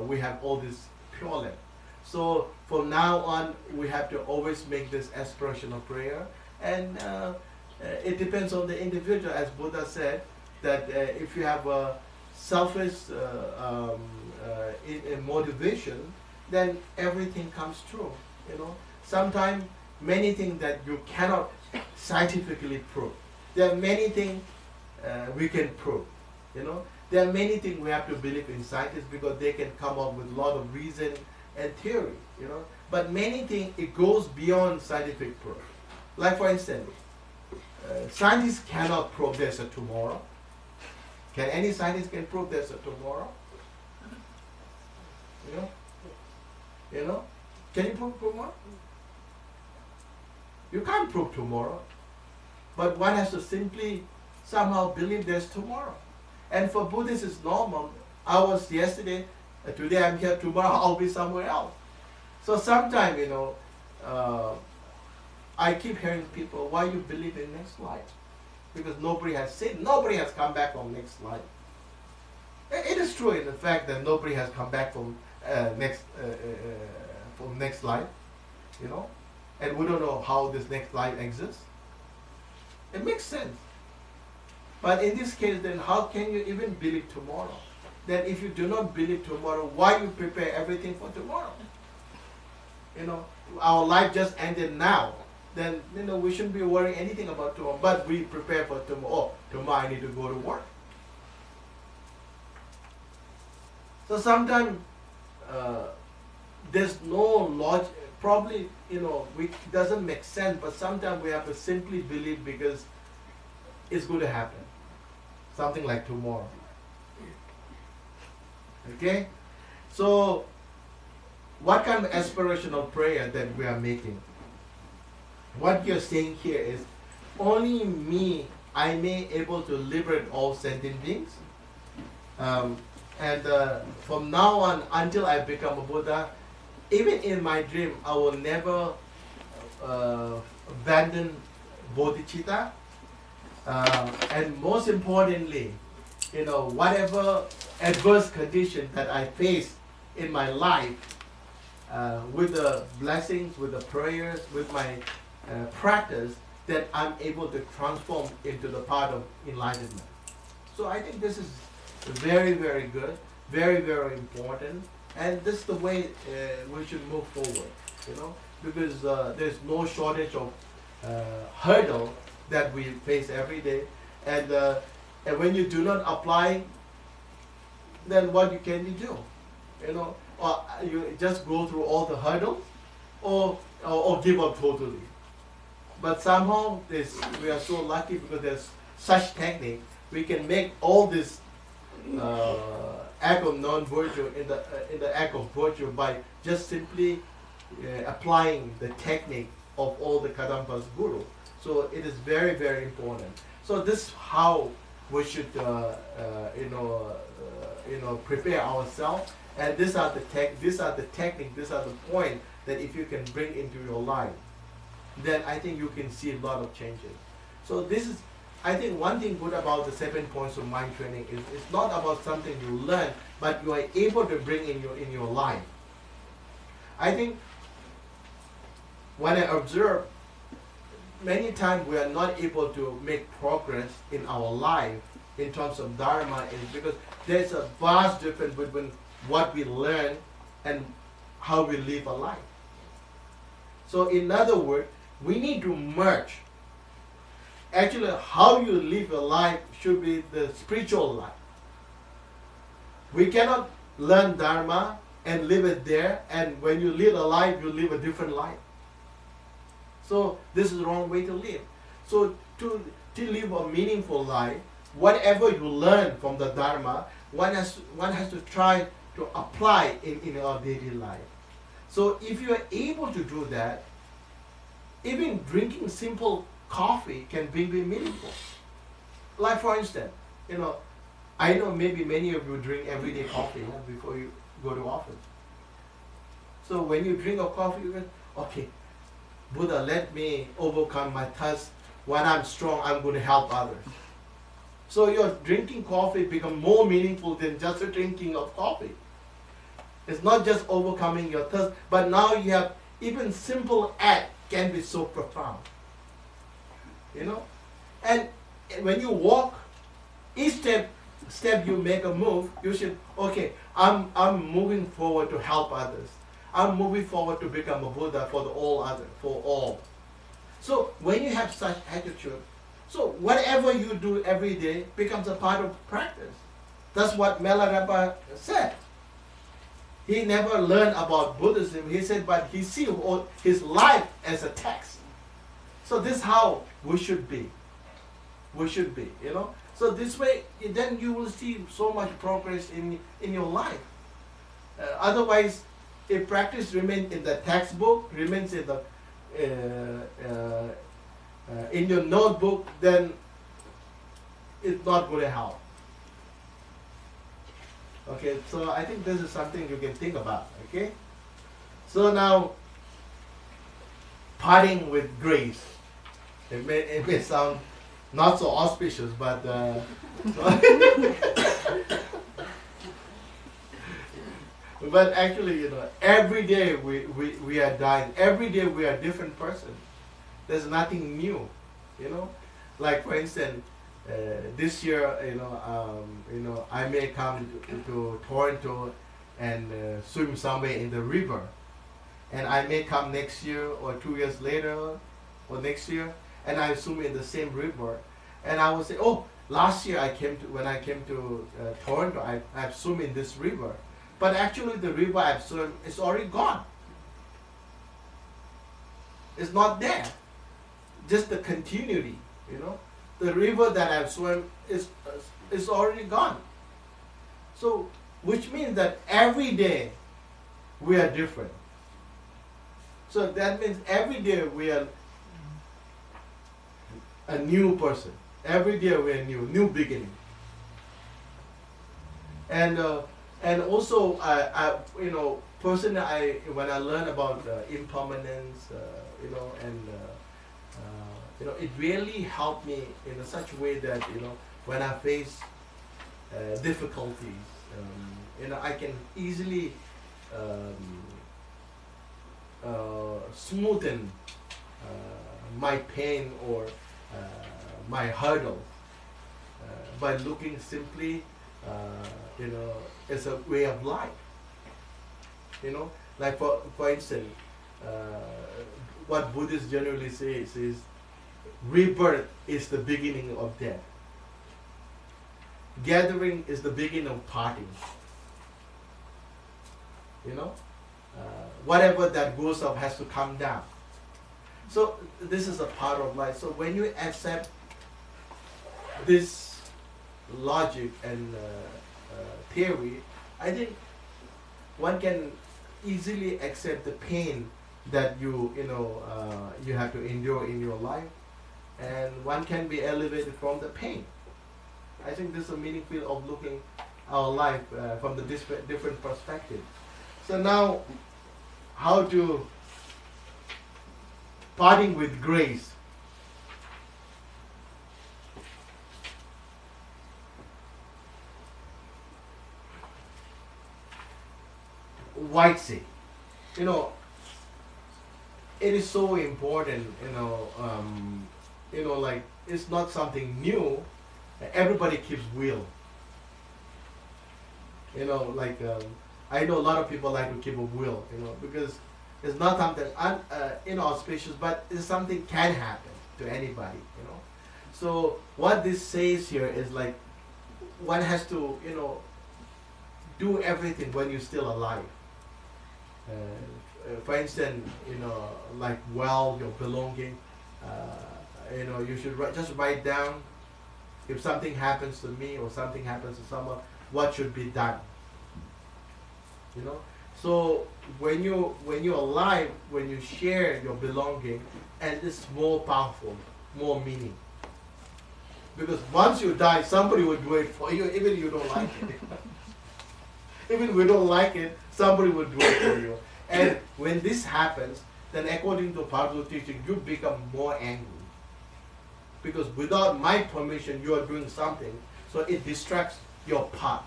we have all this pure land. So from now on, we have to always make this aspirational prayer, and it depends on the individual, as Buddha said, that if you have a selfish motivation, then everything comes true. You know, sometimes many things that you cannot scientifically prove. There are many things we can prove. You know, there are many things we have to believe in scientists because they can come up with a lot of reason and theory. You know, but many things it goes beyond scientific proof. Like for instance, scientists cannot prove there's a tomorrow. Can any scientist can prove there's a tomorrow? You know? Can you prove tomorrow? You can't prove tomorrow. But one has to simply somehow believe there's tomorrow. And for Buddhists it's normal. I was yesterday, today I'm here, tomorrow I'll be somewhere else. So sometimes, you know, I keep hearing people, why you believe in next life? Because nobody has seen, nobody has come back from next life. It is true in the fact that nobody has come back from next life, you know, and we don't know how this next life exists. It makes sense. But in this case, then how can you even believe tomorrow? Then if you do not believe tomorrow, why you prepare everything for tomorrow? You know, our life just ended now. Then, you know, we shouldn't be worrying anything about tomorrow, but we prepare for tomorrow. Oh, tomorrow I need to go to work. So sometimes there's no logic, probably, you know, it doesn't make sense, but sometimes we have to simply believe because it's going to happen. Something like tomorrow. Okay? So, what kind of aspirational prayer that we are making? What you're saying here is, only me, I may able to liberate all sentient beings. From now on, until I become a Buddha, even in my dream, I will never abandon Bodhichitta. And most importantly, whatever adverse condition that I face in my life, with the blessings, with the prayers, with my practice, that I'm able to transform into the path of enlightenment. So I think this is very, very good, very, very important, and this is the way we should move forward, because there's no shortage of hurdle that we face every day, and when you do not apply, then what can you do? Or you just go through all the hurdles, or give up totally. But somehow we are so lucky because there's such technique. We can make all this act of non-virtue in the act of virtue by just simply applying the technique of all the Kadampas Guru. So it is very, very important. So this is how we should prepare ourselves. And these are the technique, these are the point that if you can bring into your life, then I think you can see a lot of changes. So this is, I think one thing good about the 7 points of mind training is it's not about something you learn, but you are able to bring in your life. I think when I observe, many times we are not able to make progress in our life in terms of Dharma is because there's a vast difference between what we learn and how we live a life. So in other words, we need to merge. Actually, how you live your life should be the spiritual life. We cannot learn Dharma and live it there, and when you live a life, you live a different life. So this is the wrong way to live. So to live a meaningful life, whatever you learn from the Dharma, one has to try to apply in our daily life. So if you are able to do that, even drinking simple coffee can be meaningful. Like for instance, I know maybe many of you drink everyday coffee before you go to office. So when you drink a coffee, you go, okay, Buddha, let me overcome my thirst. When I'm strong, I'm going to help others. So your drinking coffee becomes more meaningful than just the drinking of coffee. It's not just overcoming your thirst, but now you have even simple act can be so profound. And when you walk, each step you make a move, you should, okay, I'm moving forward to help others. I'm moving forward to become a Buddha for all. So when you have such attitude, so whatever you do every day becomes a part of practice. That's what Melarapa said. He never learned about Buddhism. He said, but he sees his life as a text. So this is how we should be. So this way, then you will see so much progress in your life. Otherwise, if practice remains in the textbook, remains in the in your notebook, then it's not going to help. Okay, so I think this is something you can think about. Okay, so now parting with grace. It may sound not so auspicious, but but actually, every day we are dying. Every day we are a different person. There's nothing new, Like for instance, this year, I may come to Toronto and swim somewhere in the river, and I may come next year or 2 years later or next year, and I swim in the same river, and I will say, oh, last year when I came to Toronto, I've swum in this river, but actually the river I've swum is already gone. It's not there. Just the continuity, the river that I've swum is already gone. So, which means that every day we are different. So that means every day we are a new person. Every day we are new beginning. And also, personally, when I learn about impermanence, it really helped me in such a way that when I face difficulties, I can easily smoothen my pain or my hurdle by looking simply, as a way of life. Like for instance, what Buddhists generally say is rebirth is the beginning of death. Gathering is the beginning of parting. Whatever that goes up has to come down. So this is a part of life. So when you accept this logic and theory, I think one can easily accept the pain that you have to endure in your life, and one can be elevated from the pain. I think this is a meaningful of looking our life from the different perspective. So now, how to parting with grace. White sea. It is so important, like it's not something new. Everybody keeps will. I know a lot of people like to keep a will, because it's not something inauspicious, but it's something can happen to anybody, So what this says here is like one has to, do everything when you're still alive. For instance, like wealth, your belonging, you should just write down if something happens to me or something happens to someone, what should be done. So when you're alive, when you share your belonging, and it's more powerful, more meaning. Because once you die, somebody will do it for you, even if you don't like it. Even if we don't like it, somebody will do it for you. And when this happens, then according to Pardo teaching, you become more angry. Because without my permission, you are doing something, so it distracts your path.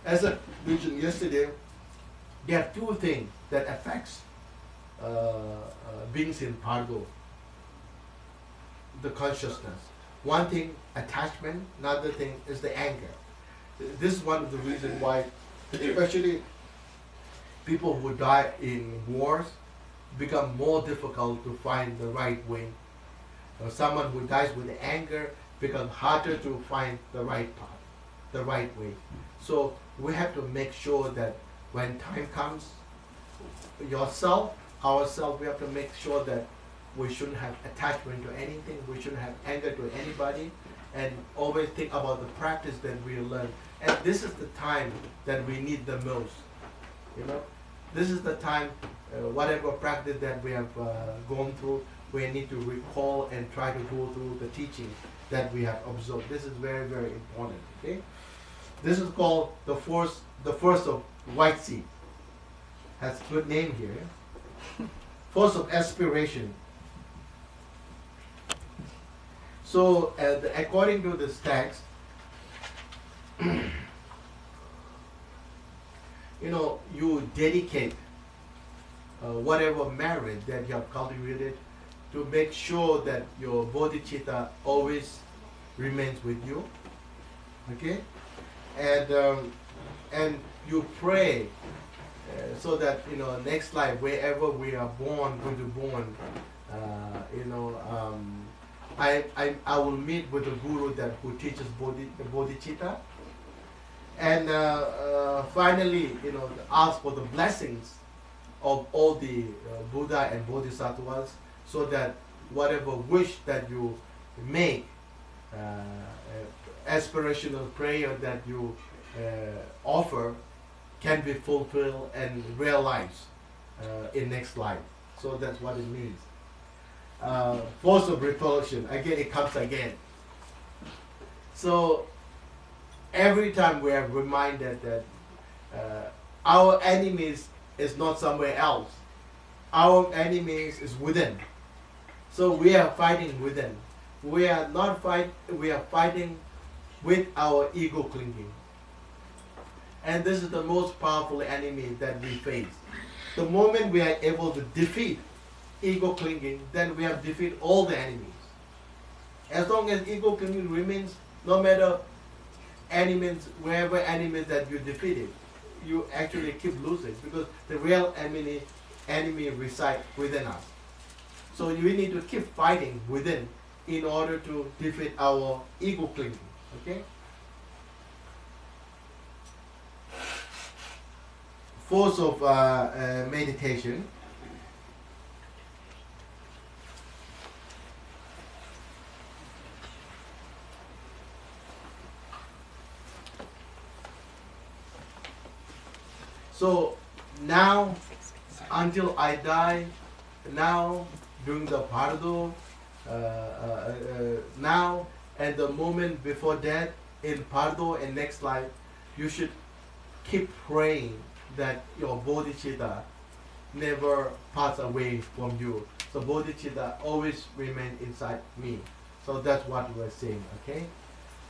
As I mentioned yesterday, there are two things that affects beings in Pardo, the consciousness. One thing, attachment. Another thing is the anger. This is one of the reasons why, especially people who die in wars, become more difficult to find the right way. Someone who dies with anger becomes harder to find the right path, the right way. So we have to make sure that when time comes, yourself, ourselves, we have to make sure that we shouldn't have attachment to anything, we shouldn't have anger to anybody, and always think about the practice that we learn. And this is the time that we need the most. This is the time, whatever practice that we have gone through, we need to recall and try to go through the teaching that we have observed. This is very, very important. Okay, this is called the force of white sea. Has a good name here. Force of aspiration. So, according to this text, you dedicate whatever merit that you have cultivated to make sure that your bodhicitta always remains with you. Okay, and you pray so that next life, wherever we are going to born, I will meet with the guru who teaches bodhicitta, and finally, ask for the blessings of all the Buddha and Bodhisattvas, so that whatever wish that you make aspirational prayer that you offer can be fulfilled and realized in next life. So that's what it means. Force of repulsion, again it comes again. So every time we are reminded that our enemies is not somewhere else. Our enemies is within. So we are fighting within. We are fighting with our ego clinging. And this is the most powerful enemy that we face. The moment we are able to defeat ego clinging, then we have defeated all the enemies. As long as ego clinging remains, no matter enemies, wherever enemies that you defeated, you actually keep losing, because the real enemy resides within us. So we need to keep fighting within in order to defeat our ego clinging. Okay? Force of meditation. So now, until I die, now during the pardo, now and the moment before death, in pardo and next life, you should keep praying that your bodhicitta never pass away from you. So bodhicitta always remain inside me. So that's what we're saying. Okay.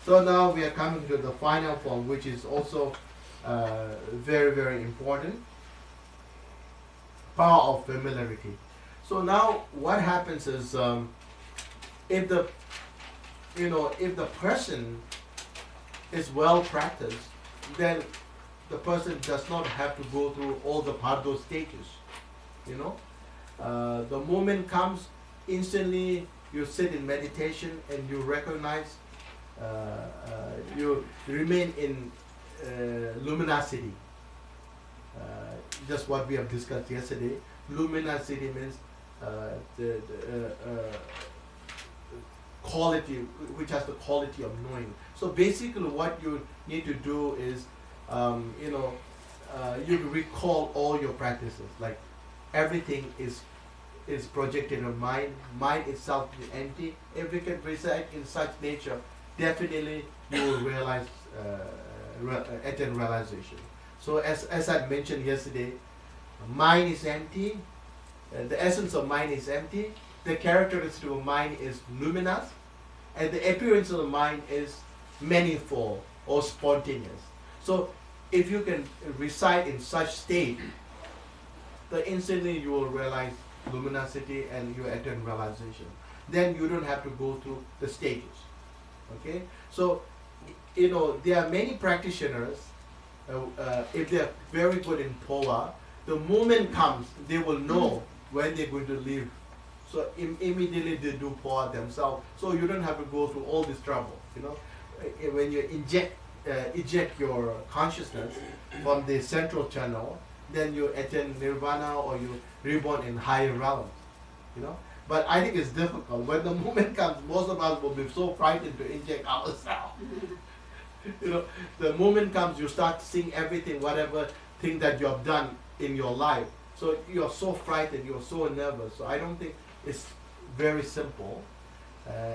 So now we are coming to the final form, which is also very, very important. Power of familiarity. So now what happens is, if the person is well practiced, then the person does not have to go through all the pardo stages. The moment comes, instantly you sit in meditation and you recognize, you remain in luminosity. Just what we have discussed yesterday. Luminosity means the quality, which has the quality of knowing. So basically what you need to do is, you recall all your practices. Like everything is projected in mind. Mind itself is empty. If we can reside in such nature, definitely you will realize, attain realization. So as I mentioned yesterday, mind is empty. The essence of mind is empty. The characteristic of mind is luminous, and the appearance of the mind is manifold or spontaneous. So if you can reside in such state, then instantly you will realize luminosity and you attain realization. Then you don't have to go through the stages. Okay? So, there are many practitioners, if they are very good in Poa, the moment comes, they will know when they're going to leave. So immediately they do Poa themselves. So you don't have to go through all this trouble. When you eject your consciousness from the central channel, then you attain nirvana or you reborn in higher realms. But I think it's difficult. When the moment comes, most of us will be so frightened to inject ourselves. The moment comes, you start seeing everything, whatever thing that you have done in your life. So you're so frightened, you're so nervous. So I don't think it's very simple.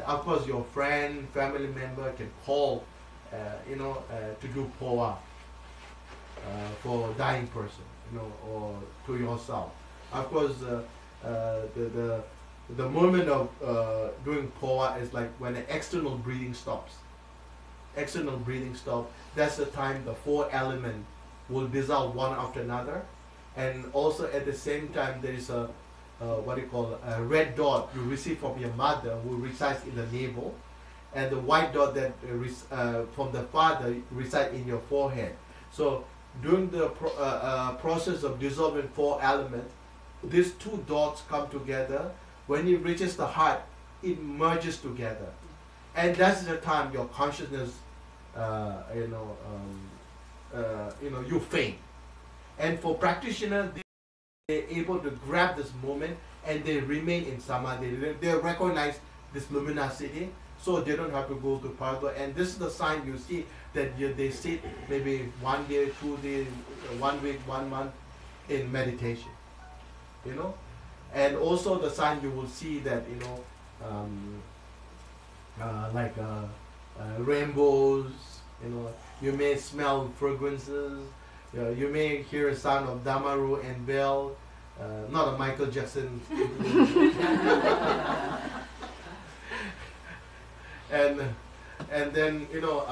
Of course, your friend, family member can call, to do Poa for a dying person, or to yourself. Of course, the moment of doing Poa is like when the external breathing stops. External breathing stops. That's the time the four elements will dissolve one after another, and also at the same time there is a a red dot you receive from your mother who resides in the navel, and the white dot that from the father resides in your forehead. So during the process of dissolving four elements, these two dots come together. When it reaches the heart, it merges together, and that's the time your consciousness, you faint. And for practitioners, they're able to grab this moment and they remain in samadhi. They recognize this luminosity. so they don't have to go to Pardo. And this is the sign you see that they sit maybe 1 day, 2 days, 1 week, 1 month in meditation, you know. And also the sign you will see that, you know, rainbows, you know, you may smell fragrances, you may hear a sound of Damaru and bell, not a Michael Jackson. and then you know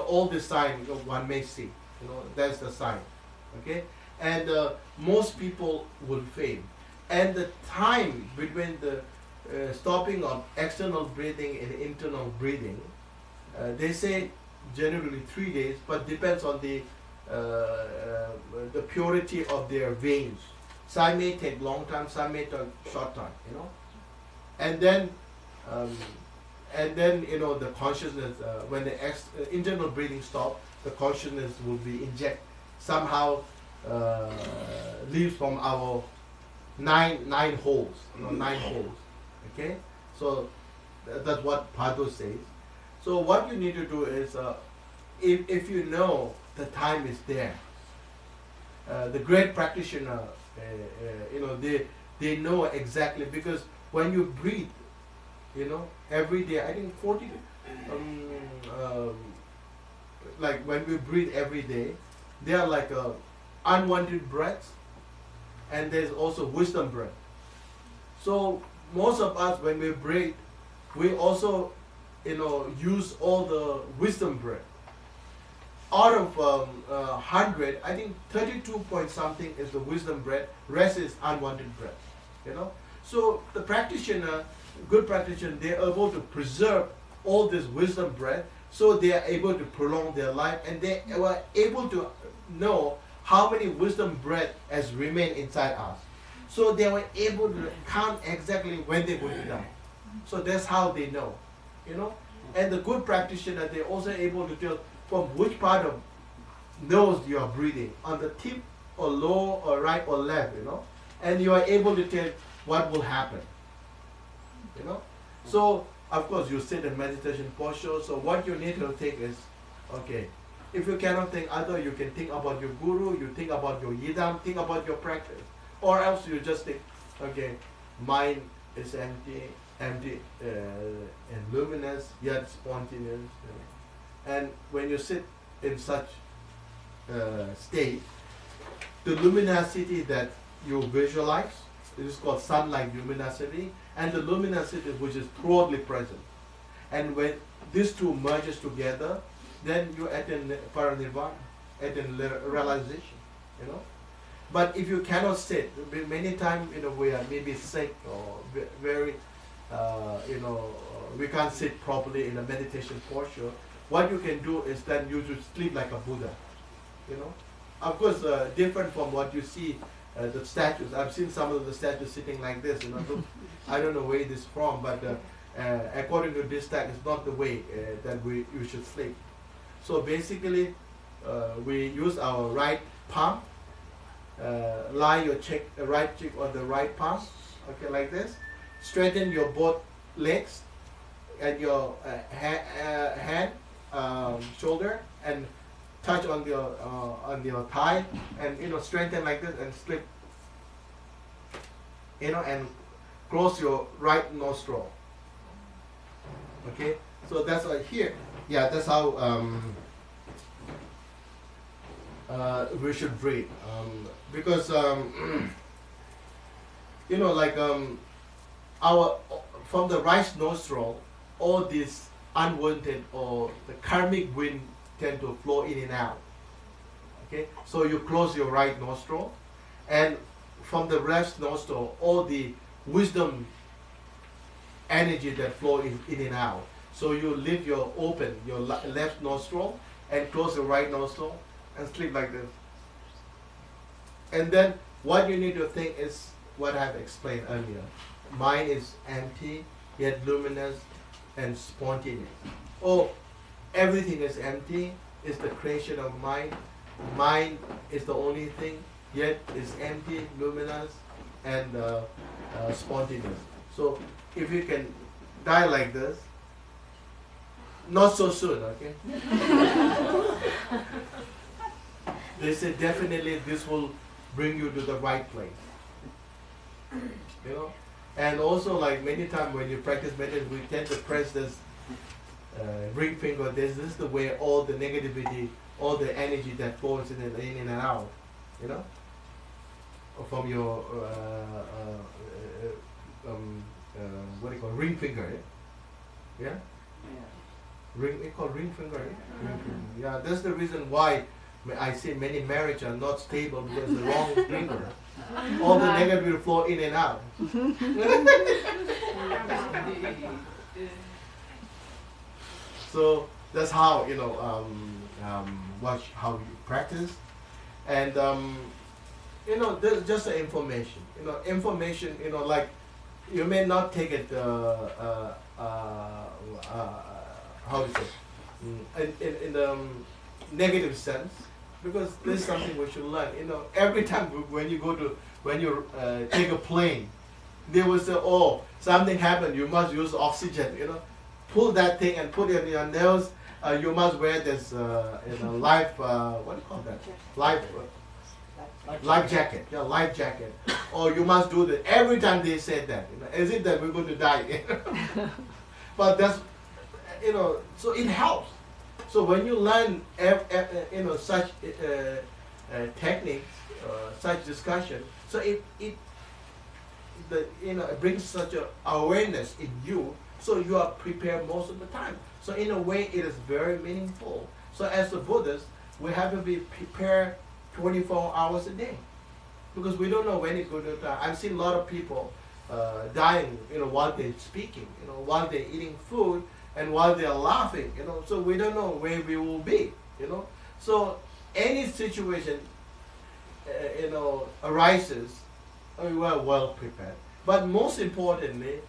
all the signs one may see, you know, that's the sign, okay. And most people will fail, and the time between the stopping of external breathing and internal breathing, they say generally 3 days, but depends on the purity of their veins. Some may take long time, some may take short time, you know. And then you know the consciousness, when the internal breathing stops, the consciousness will be injected somehow, leaves from our nine holes, you know, 9 holes. Okay, so that's what Pado says. So what you need to do is, if you know the time is there, the great practitioner, you know, they know exactly, because when you breathe, you know, every day, I think 40, like when we breathe every day, they are like unwanted breaths, and there's also wisdom breath. So most of us, when we breathe, we also, you know, use all the wisdom breath. Out of 100, I think 32 point something is the wisdom breath, rest is unwanted breath, you know. So the practitioner, good practitioner, they are able to preserve all this wisdom breath, so they are able to prolong their life, and they were able to know how many wisdom breath has remained inside us. So they were able to count exactly when they're going to die. So that's how they know, you know. And the good practitioner, they're also able to tell from which part of nose you are breathing, on the tip or low or right or left, you know. And you are able to tell what will happen, you know. So of course you sit in meditation posture. So what you need to think is, okay, if you cannot think other, you can think about your guru, you think about your yidam, think about your practice. Or else you just think, okay, mind is empty and luminous, yet spontaneous. You know. And when you sit in such state, the luminosity that you visualize, it is called sunlight luminosity, and the luminosity which is broadly present. And when these two merges together, then you attain paranirvana, attain realization, you know. But if you cannot sit, many times, you know, we are maybe sick or very, you know, we can't sit properly in a meditation posture. What you can do is then you should sleep like a Buddha, you know. Of course, different from what you see, the statues. I've seen some of the statues sitting like this, you know. Look, I don't know where it is from, but according to this text, it's not the way that you should sleep. So basically, we use our right palm, lie your right cheek on the right palm, okay, like this. Straighten your both legs and your hand, shoulder, and touch on your thigh, and you know, strengthen like this and slip, you know, and close your right nostril. Okay, so that's here. Yeah, that's how we should breathe. Because you know, like from the right nostril, all these unwanted or the karmic wind tend to flow in and out. Okay, so you close your right nostril, and from the left nostril, all the wisdom energy that flow in and out. So you leave your open your left nostril and close your right nostril and sleep like this. And then what you need to think is what I've explained earlier. Mind is empty, yet luminous and spontaneous. Oh, everything is empty, is the creation of mind. Mind is the only thing, yet is empty, luminous, and spontaneous. So if you can die like this, not so soon, okay? They say definitely this will bring you to the right place. You know? And also, like many times when you practice meditation, we tend to press this ring finger. This is the way all the negativity, all the energy that flows in and out, you know, from your what do you call ring finger? Yeah. Yeah? Ring. It's called ring finger. Yeah? Ring finger. Yeah. That's the reason why I see many marriages are not stable because the wrong finger. All the negative will flow in and out. So that's how, you know, how you practice, and you know, there's just the information. You know, information. You know, like you may not take it. How to say? In the negative sense. Because there's something we should learn. You know, every time when you take a plane, they will say, "Oh, something happened. You must use oxygen." You know, pull that thing and put it in your nose. You must wear this, you know, life. What do you call that? Life jacket. Yeah, life jacket. Or you must do that. Every time they say that, you know, as if that we're going to die. But that's, you know, so it helps. So when you learn, you know, such techniques, such discussion, so it you know, it brings such a awareness in you. So you are prepared most of the time. So in a way, it is very meaningful. So as a Buddhist, we have to be prepared 24 hours a day, because we don't know when it's going to die. I've seen a lot of people dying, you know, while they're speaking, you know, while they're eating food. And while they are laughing, you know, so we don't know where we will be, you know. So any situation, you know, arises, we are well prepared. But most importantly,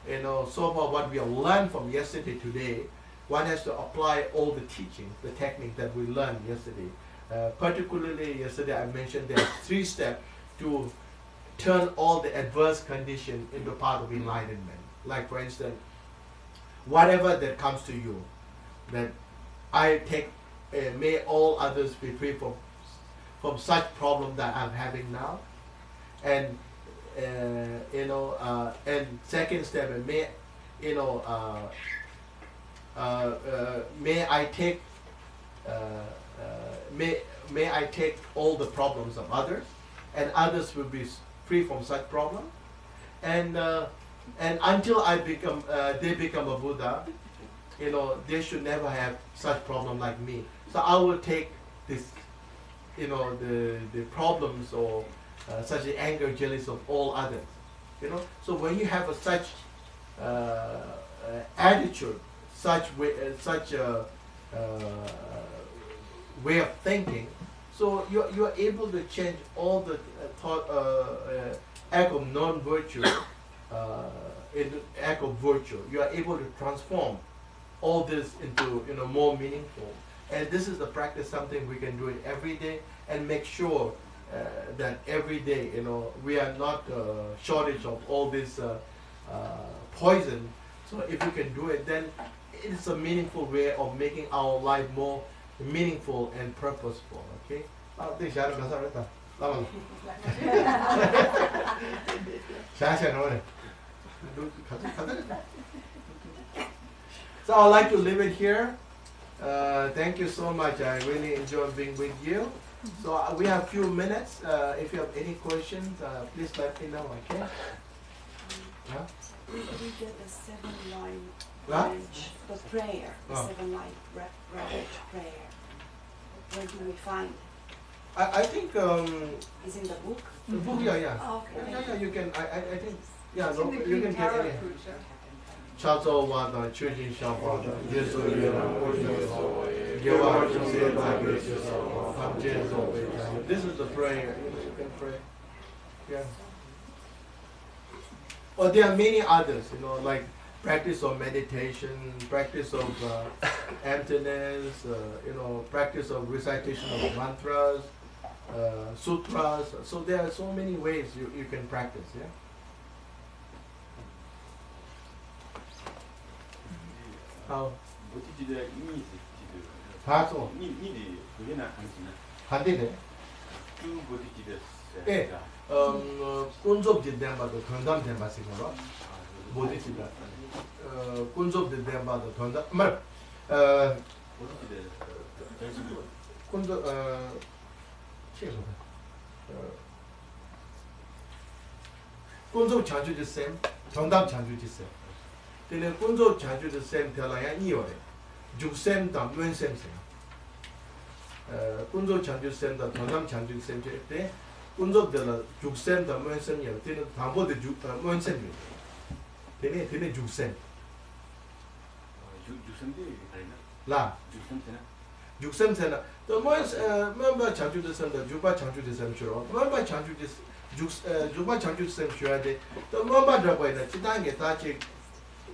you know, so far what we have learned from yesterday today, one has to apply all the teachings, the technique that we learned yesterday. Particularly yesterday, I mentioned there are 3 steps to turn all the adverse condition into part of enlightenment. Like for instance, whatever that comes to you, that I take, may all others be free from such problem that I'm having now, and you know, and second step, may, you know, may I take, may I take all the problems of others, and others will be free from such problem, and until I become, they become a Buddha, you know, they should never have such problem like me. So I will take this, you know, the problems or such the anger, jealous of all others, you know. So when you have such attitude, such way, way of thinking, so you are able to change all the thought, act of non-virtue. In the act of virtue, you are able to transform all this into, you know, more meaningful. And this is the practice, something we can do it every day, and make sure that every day, you know, we are not shortage of all this poison. So if you can do it, then it's a meaningful way of making our life more meaningful and purposeful. Okay. So I'd like to leave it here. Thank you so much. I really enjoyed being with you. So we have a few minutes. If you have any questions, please let me know. Okay? Huh? We get a 7-line branch, the prayer, the 7-line branch prayer. Where do we find? I think Is in the book. The book, yeah. Oh, okay. Yeah. You can. I think. Yeah, no, you can get any. Chazo wada, chujin shawada, yesu yera, this is the prayer. You can pray. Yeah. Or there are many others, you know, like practice of meditation, practice of emptiness, you know, practice of recitation of mantras, sutras. So there are so many ways you can practice. Yeah. How? Bodhichitta 이미 봐서 이미 그게나 한지나 한디네. 그 Bodhichitta 예. 꾼접 진대마도 건담 대마시 거라. 보디치다. 꾼접 진대마도 건담 말 Bodhichitta 꾼접 최고. 꾼접 자주지 쌤, 건담 자주지 쌤. 근데 꾼접 자주지 쌤 되라야 이어래. 죽쌤 담면 쌤 쌤. 꾼접 자주지 쌤다 건담 자주지 쌤 때 꾼접들은 죽쌤 담면 쌤이야. 되는 담보도 죽면 쌤이야. 되네 죽쌤. 유선대 아니나? 라. 유선대나? 죽쌤세나 또 뭐뭐 자주지 쌤다 죽바 자주지 쌤 주로. 뭐뭐 자주지 죽바 자주지 쌤 줘야 돼. 또 뭐뭐 잡고 있다. 지단계 다지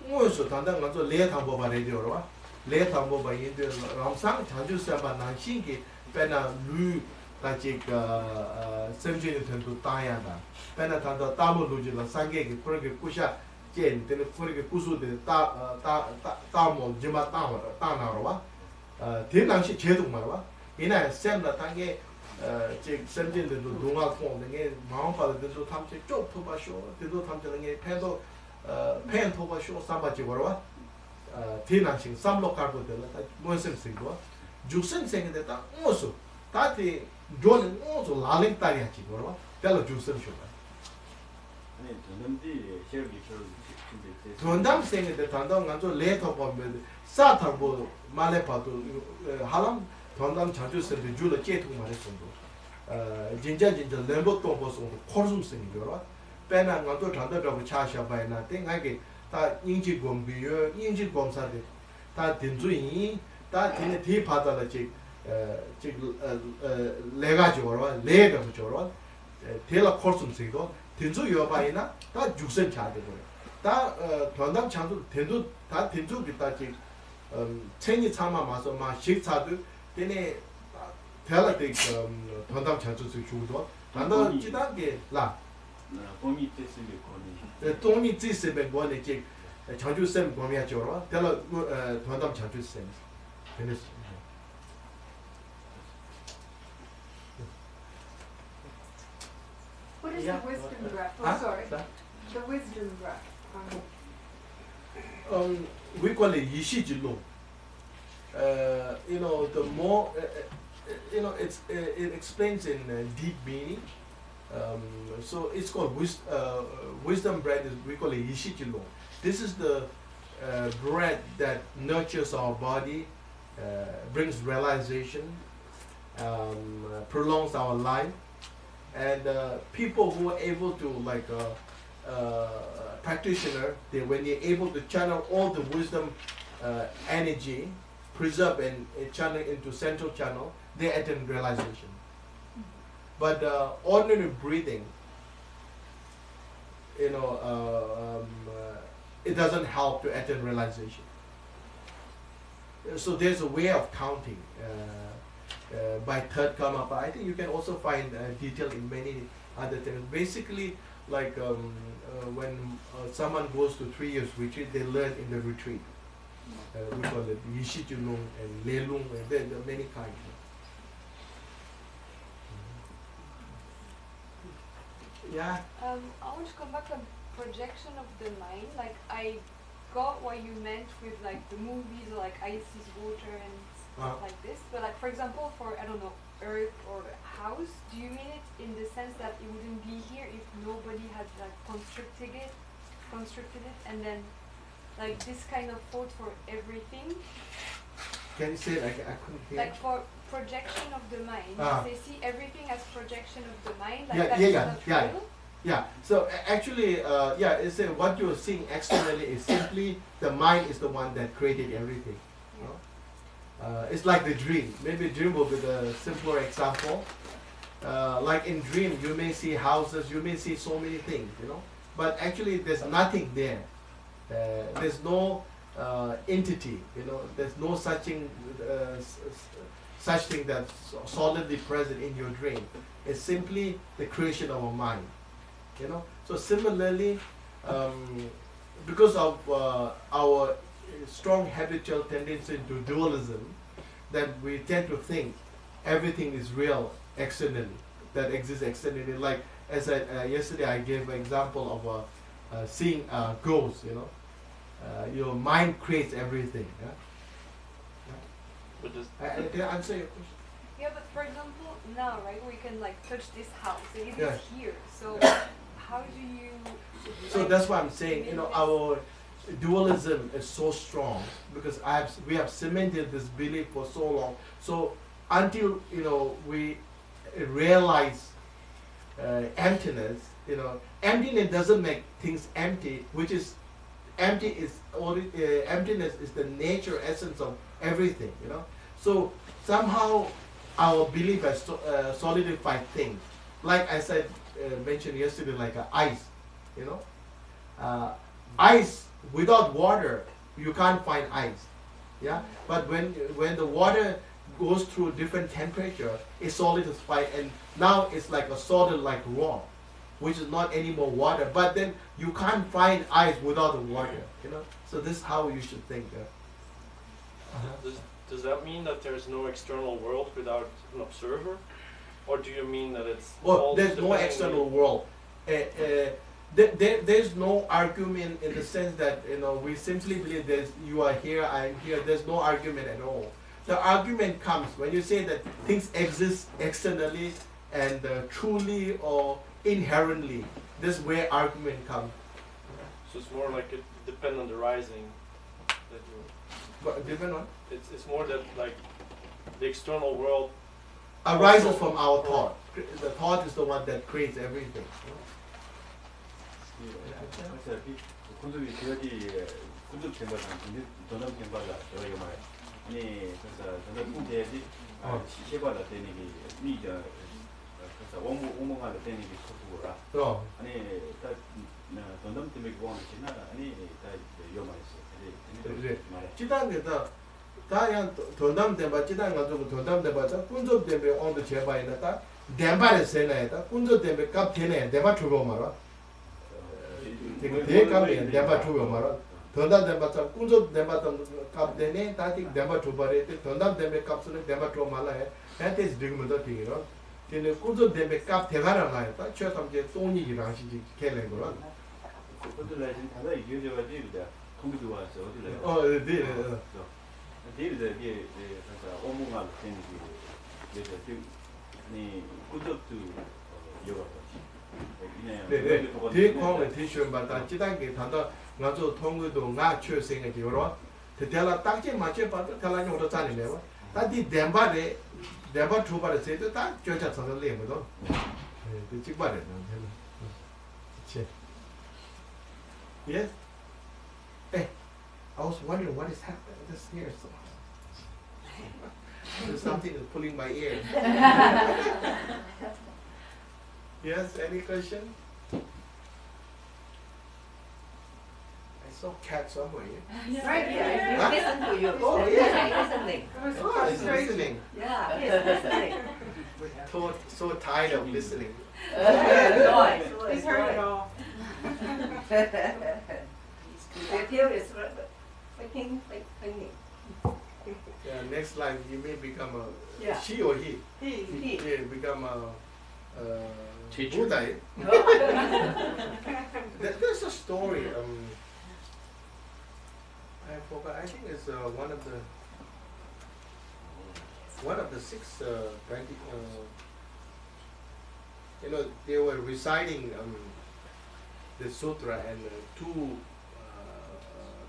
무엇을 단단 가서 레탐보 바래디오로 레탐보 바인데 람상 자주지 쌤바 난신기 배나 루 다지 쌤진이 된도 따야다. 배나 단도 따모 루지라 상계기 그렇게 꾸샤 젠 되는 그렇게 꾸수데 따모 지마 따나로 와. 대낭시 제동 말와 이날 쌤나 당에 제 쌤진들도 동화통 등에 마음받아도 탐지 쪽 토바쇼 대도 탐지는 게 팬도 팬 토바쇼 삼바지고와 대낭시 삼록하고들 무슨 생거 죽선생인데 딱 무슨 다티 존 무슨 라랭따리 하지 거와 별로 죽선쇼 아니 돈남디 셰어기 돈담생인데 단단 간저 레터 보면 사탕보 말레파도 하람 돈담 자주 쓰는 줄을 제통 말했어도 진짜 렘보 동보서 코르숨 쓰는 거라 배나 간도 단다라고 차샤바이나 땡하게 다 인지 공비요 인지 검사들 다 된주이 다 되는 뒤 받아라 즉 레가지고로 레가 저로 텔라 코르숨 쓰고 된주 요바이나 다 죽선 차되고 다 돈담 장도 된도 다 된주 기타지 챙이 참아 마서 마 식사도 되네 대라데 돈담 장주스 주도 난도 지단게 라 봄이 됐으면 거니 돈이 지스베 뭐네 지 장주쌤 범위야 줘라 대라 돈담 장주쌤 되네 What is the wisdom breath? Oh, sorry. The wisdom breath. We call it Yishijilo. You know, the more, you know, it explains in deep meaning. So it's called wisdom bread. We call it Yishijilo. This is the bread that nurtures our body, brings realization, prolongs our life. And people who are able to, like practitioner, when they're able to channel all the wisdom energy, preserve and channel into central channel, they attain realization. But ordinary breathing, you know, it doesn't help to attain realization. So there's a way of counting. By third karma, but I think you can also find detail in many other things. Basically, like when someone goes to 3 years retreat, they learn in the retreat. We call it Yishijulung and Lelung, and there are many kinds. Yeah. I want to come back on projection of the mind. Like I got what you meant with like the movies, or like ice is water and stuff like this. But like for example, for I don't know, earth or house, do you mean it in the sense that it wouldn't be here if nobody had like constructed it, and then like this kind of thought for everything? Can you say it? I couldn't hear. Like for projection of the mind, they see everything as projection of the mind. Like Yeah. So actually, it's what you're seeing externally is simply the mind is the one that created everything. You know? It's like the dream. Maybe dream will be the simpler example. Like in dream, you may see houses, you may see so many things, you know. But actually, there's nothing there. There's no entity, you know. There's no such thing that's solidly present in your dream. It's simply the creation of a mind, you know. So similarly, because of our strong habitual tendency to dualism, that we tend to think everything is real externally, that exists externally. Like as yesterday, I gave an example of seeing ghosts. Your mind creates everything. Yeah? But does, Did I answer your question? Yeah, but for example, now, right, we can like touch this house, and it Yeah. is here. So how do you? So that's why I'm saying, our dualism is so strong because we have cemented this belief for so long. So until we realize emptiness, emptiness doesn't make things empty, which is empty is emptiness is the nature essence of everything. So somehow our belief has solidified things. Like I said, mentioned yesterday, like ice. Ice without water, you can't find ice. Yeah. But when the water goes through different temperature, it solidifies, and now it's like a solid, like rock, which is not anymore water. But then you can't find ice without the water. So this is how you should think. does that mean that there's no external world without an observer? Or do you mean that it's all There's no depending- external world. There's no argument in the sense that we simply believe you are here, I am here. There's no argument at all. The argument comes when you say that things exist externally and truly or inherently. This is where argument comes. So it's more like it depends on the rising. That you, But depend on it's more that like the external world arises from our thought. The thought is the one that creates everything. 어차피 군습이 되어지 군습 템바는 전업 템바라 저기 말 아니 그래서 전업 군대지 시발라 되는 게 미저 그래서 원무하라 되는 게 소수라 그럼 아니 다 전업 때문에 원하시나 아니 다 위험하지 그래. 지단에다 다양 돈담대바 지단 가지고 돈담대바자 군접대배 온도 제바이나다 덴바에 세나에다 군접대배 값 되네 대바 주고 말아. 대감이 대바 주고 말아. 돈담대바자 군접대바다 값 되네 다디 대바 주바래 돈담대배 값을 대바 주 말아해. 한테스 지금도 되기로. 근데 군접대배 값 대가라 나이다. 최감제 돈이랑 시지 개는 거라. 그것들 지금 다다 이겨져 가지고 통기도 와서 어디래 네. 데이비드에게 그래서 오무가 되는 게 그래서 네 구독도 이어가지. 네. 대공을 대시면 받다 지단계 단다 가서 통구도 나 최생의 기로로 대달라 딱지 맞게 받다 달라니 오더 자니네요. 다디 덴바레 덴바 투바레 세도 다 저자 선을 내면도 그 직바레 제 Yes. Hey, I was wondering what is happening this here. So there's something that's pulling my ear. Yes, any question? I saw cat somewhere. Right here, Huh? listen to you. Oh, yeah. Listening. Oh, it's listening. Yeah, he's listening. So tired of listening. He's heard it all. The tail is thinking. Yeah, next life you may become a Yeah. she or he. He. Yeah, become a Teacher. Buddha. There's a story. I forgot. I think it's one of the six. They were reciting the sutra, and two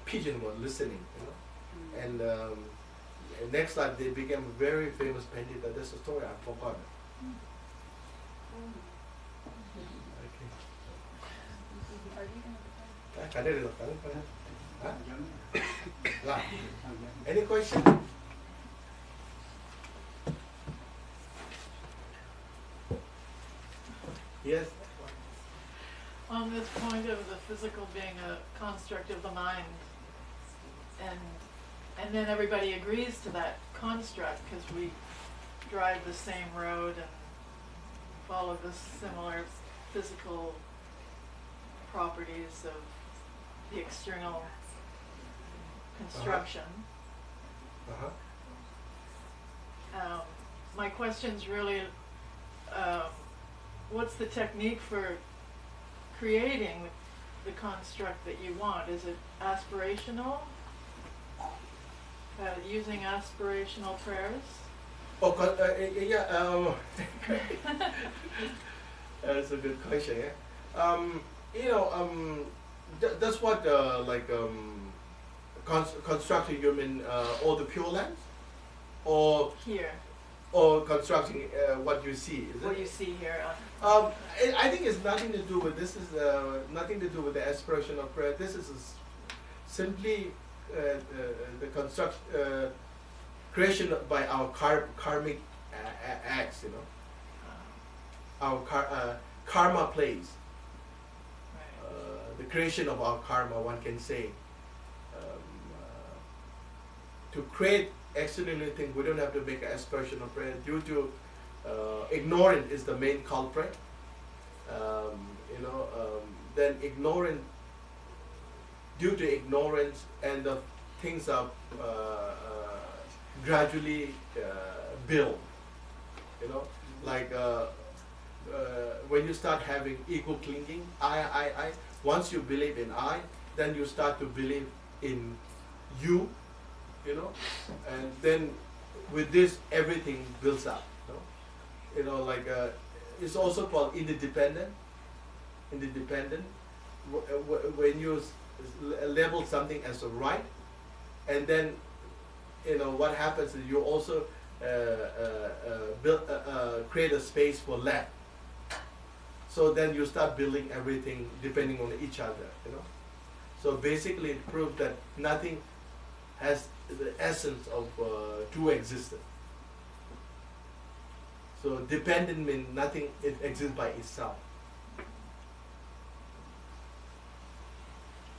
pigeons were listening. And next time they became very famous pandita. That's the story. I forgot. Any question? Yes. On this point of the physical being a construct of the mind, and then everybody agrees to that construct because we drive the same road and follow the similar physical properties of the external construction. My question's really, what's the technique for creating the construct that you want? Is it aspirational? Using aspirational prayers? Oh, yeah. That's a good question. Yeah. That's what constructing human all the Pure Lands, or here, or constructing what you see. Is what it? you see here. I think it's nothing to do with this. Is nothing to do with the aspirational prayer. This is simply the creation by our karmic acts. You know, our karma plays. The creation of our karma, one can say. To create external things, we don't have to make an aspirational prayer. Due to ignorance is the main culprit. Then ignorance, due to ignorance, and the things are gradually built. You know, like when you start having ego clinging, I. Once you believe in I, then you start to believe in you. You know, and then with this everything builds up. It's also called interdependent. Interdependent. When you label something as a right, and then what happens is you also create a space for left. So then you start building everything depending on each other. So basically, it proves that nothing has the essence of true existence. So dependent means nothing, it exists by itself.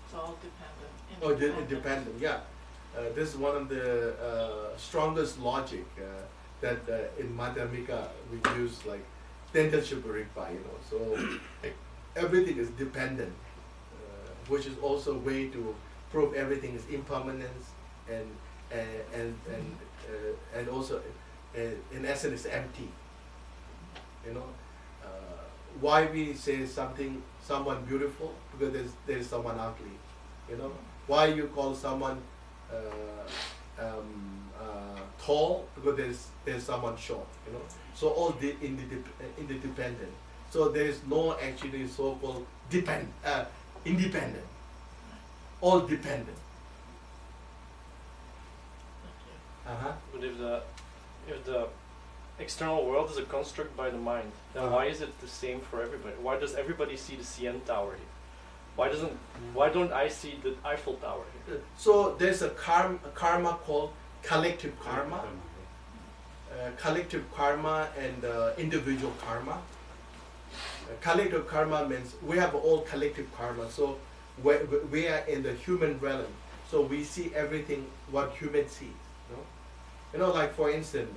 It's all dependent. Independent, yeah. This is one of the strongest logic that in Madhyamika we use, like Tendelship Rigpa, So everything is dependent, which is also a way to prove everything is impermanence. And also, in essence, it's empty. Why we say someone beautiful? Because there's someone ugly. Why you call someone tall? Because there's someone short. So all interdependent. So there is no actually so-called independent. All dependent. But if the external world is a construct by the mind, then why is it the same for everybody? Why does everybody see the CN Tower here? Why don't I see the Eiffel Tower here? So there's a karma called collective karma. Collective karma and individual karma. Collective karma means we have all collective karma. So we are in the human realm. So we see everything what humans see. Like for instance,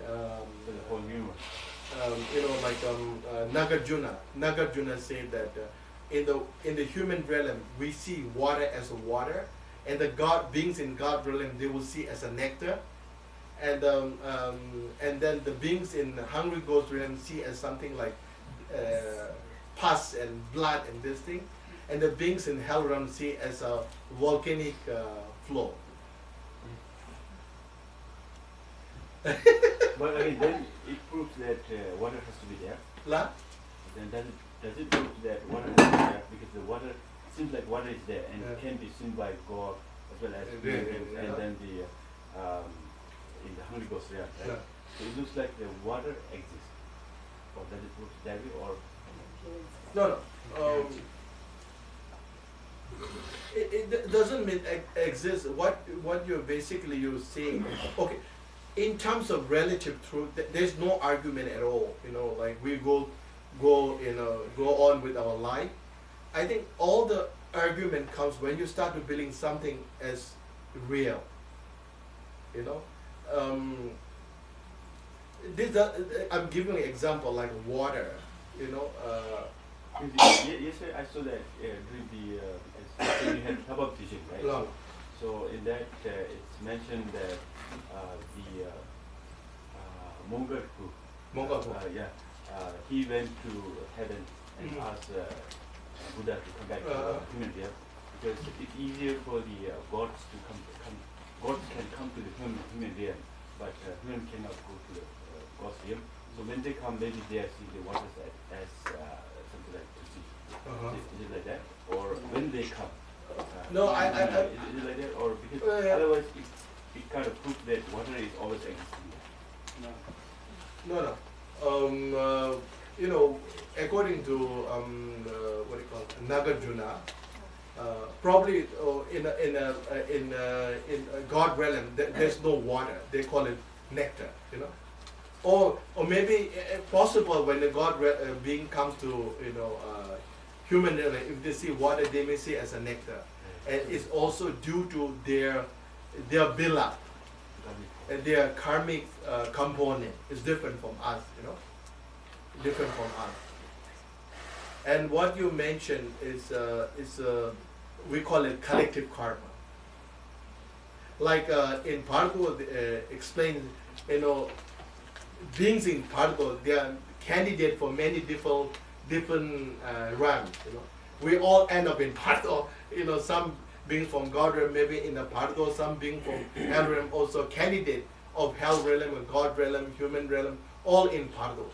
Nagarjuna said that in the human realm we see water as a water, and the beings in God realm they will see as a nectar, and then the beings in hungry ghost realm see as something like pus and blood and this thing, and the beings in hell realm see as a volcanic flow. But then it proves that water has to be there. La? Then does it prove that water has to be there because the water seems like water is there and can be seen by God as well as and then the in the Holy Ghost realm, right? So it looks like the water exists. Or does it prove that way or No. It doesn't mean exist. What you're saying. Okay. In terms of relative truth, there's no argument at all. Like we go on with our life. I think all the argument comes when you start to believe something as real. I'm giving an example like water. Yesterday I saw that during the because you had Thabak teaching, right? So in that it's mentioned that the Mongol group, he went to heaven and asked Buddha to come back to human being because it's easier for the gods to come. Gods can come to the human being, but human cannot go to the God's realm. So when they come, maybe they are seeing the waters as something like to see. Is it like that? Or when they come? No, is it like that? Or because otherwise it kind of proves that water is always existing. No. You know, according to what do you call it, Nagarjuna, probably in a God realm there's no water. They call it nectar. You know, or maybe possible when the God being comes to human realm, if they see water, they may see as a nectar, and it's also due to their build-up. And their karmic component is different from us, different from us. And what you mentioned is we call it collective karma. Like in Bhagavad explains, beings in Bhagavad, they are candidate for many different realms. We all end up in Bhagavad. Some being from God realm, maybe in the particle, some being from hell realm, also candidate of hell realm and God realm, human realm, all in particle.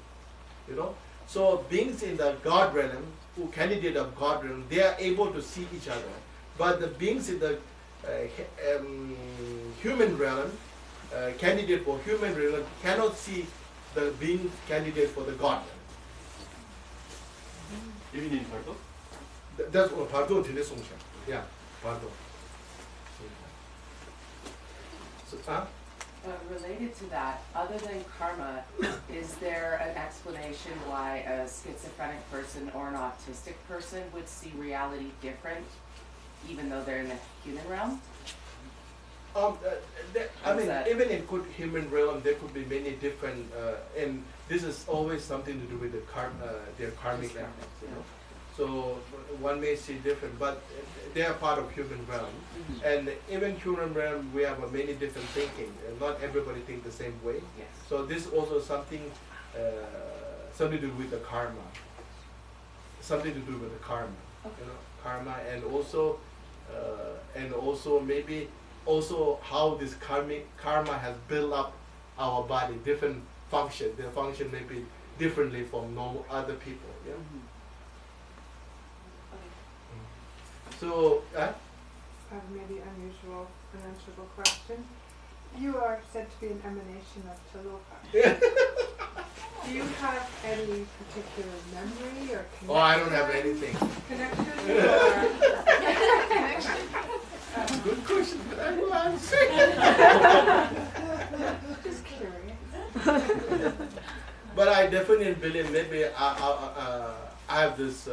So beings in the God realm, who candidate of God realm, they are able to see each other. But the beings in the human realm, candidate for human realm, cannot see the being candidate for the God realm. Even in particle? That's what particle is. Yeah. Pardon. So, related to that, other than karma, is there an explanation why a schizophrenic person or an autistic person would see reality different, even though they're in the human realm? Even in good human realm, there could be many different, and this is always something to do with the their karmic efforts. So one may see different, but they are part of human realm. And even human realm, we have many different thinking. And not everybody thinks the same way. Yes. So this is also something to do with the karma. Something to do with the karma. Okay. Karma, and also maybe also how this karma has built up our body, different function. Their function may be differently from normal other people. Yeah. So, maybe unusual, unanswerable question. You are said to be an emanation of Tiloka. Do you have any particular memory or connection? Oh, I don't have anything. Connection or Good question, but I will answer. just curious. But I definitely believe maybe I have this.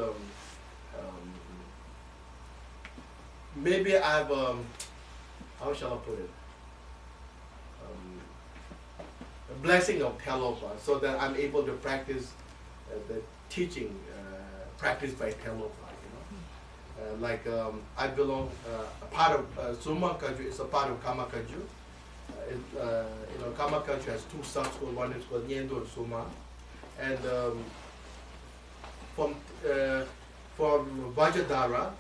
Maybe I have, how shall I put it, a blessing of Telopa, so that I'm able to practice the teaching practiced by Telopa, I belong, a part of Zurmang Rinpoche is a part of Karma Kaju. Karma Kaju has two sub-schools, one is called Nyendo and Zurmang. And from Vajradhara,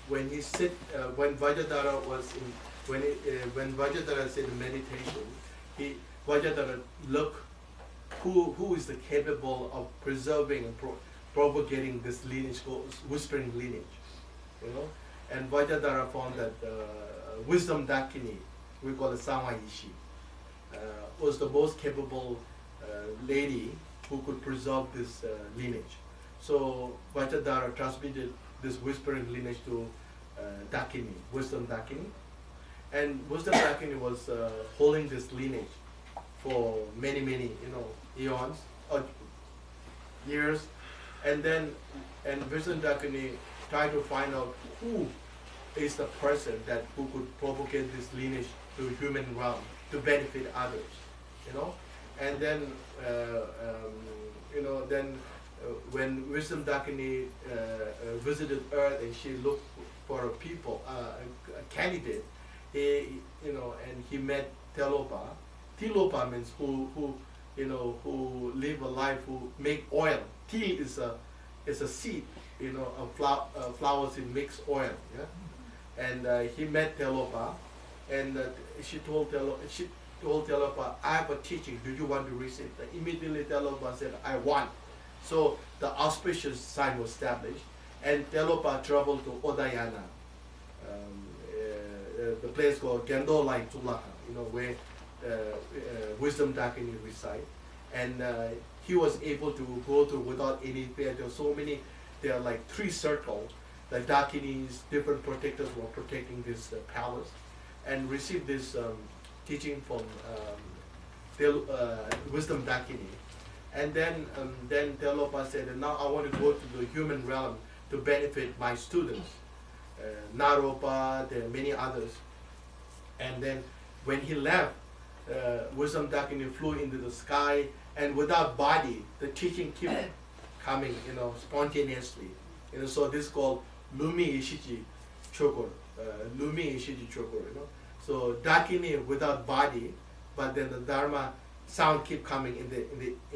when he sit, when Vajradhara was in, when Vajradhara said in meditation, Vajradhara look who is the capable of preserving and propagating this lineage, whispering lineage, and Vajradhara found that wisdom Dakini, we call it Samayishi, was the most capable lady who could preserve this lineage. So Vajradhara transmitted this whispering lineage to Dakini, wisdom Dakini. And wisdom Dakini was holding this lineage for many eons or years. And wisdom Dakini tried to find out who is the person who could propagate this lineage to human realm to benefit others, And then, then when Wisdom Dakini visited Earth and she looked for a people, a candidate, he, and he met Telopa. Telopa means who live a life, who make oil. Tea is a seed, flowers in mixed oil. Yeah, and he met Telopa, and she told Telopa, I have a teaching. Do you want to receive? Immediately Telopa said, I want. So the auspicious sign was established, and Telopa traveled to Odayana, the place called Gendolai Tulaka, where Wisdom Dakini reside, and he was able to go through without any fear. There are so many. There are like 3 circles. The Dakinis, different protectors were protecting this palace, and received this teaching from Wisdom Dakini. And then Telopa said, now I want to go to the human realm to benefit my students. Naropa, there are many others. And then when he left, Wisdom Dakini flew into the sky, and without body, the teaching kept coming, spontaneously. So this is called Lumi Ishiji Chokur. Lumi Ishiji Chokur. So Dakini without body, but then the Dharma sound keep coming in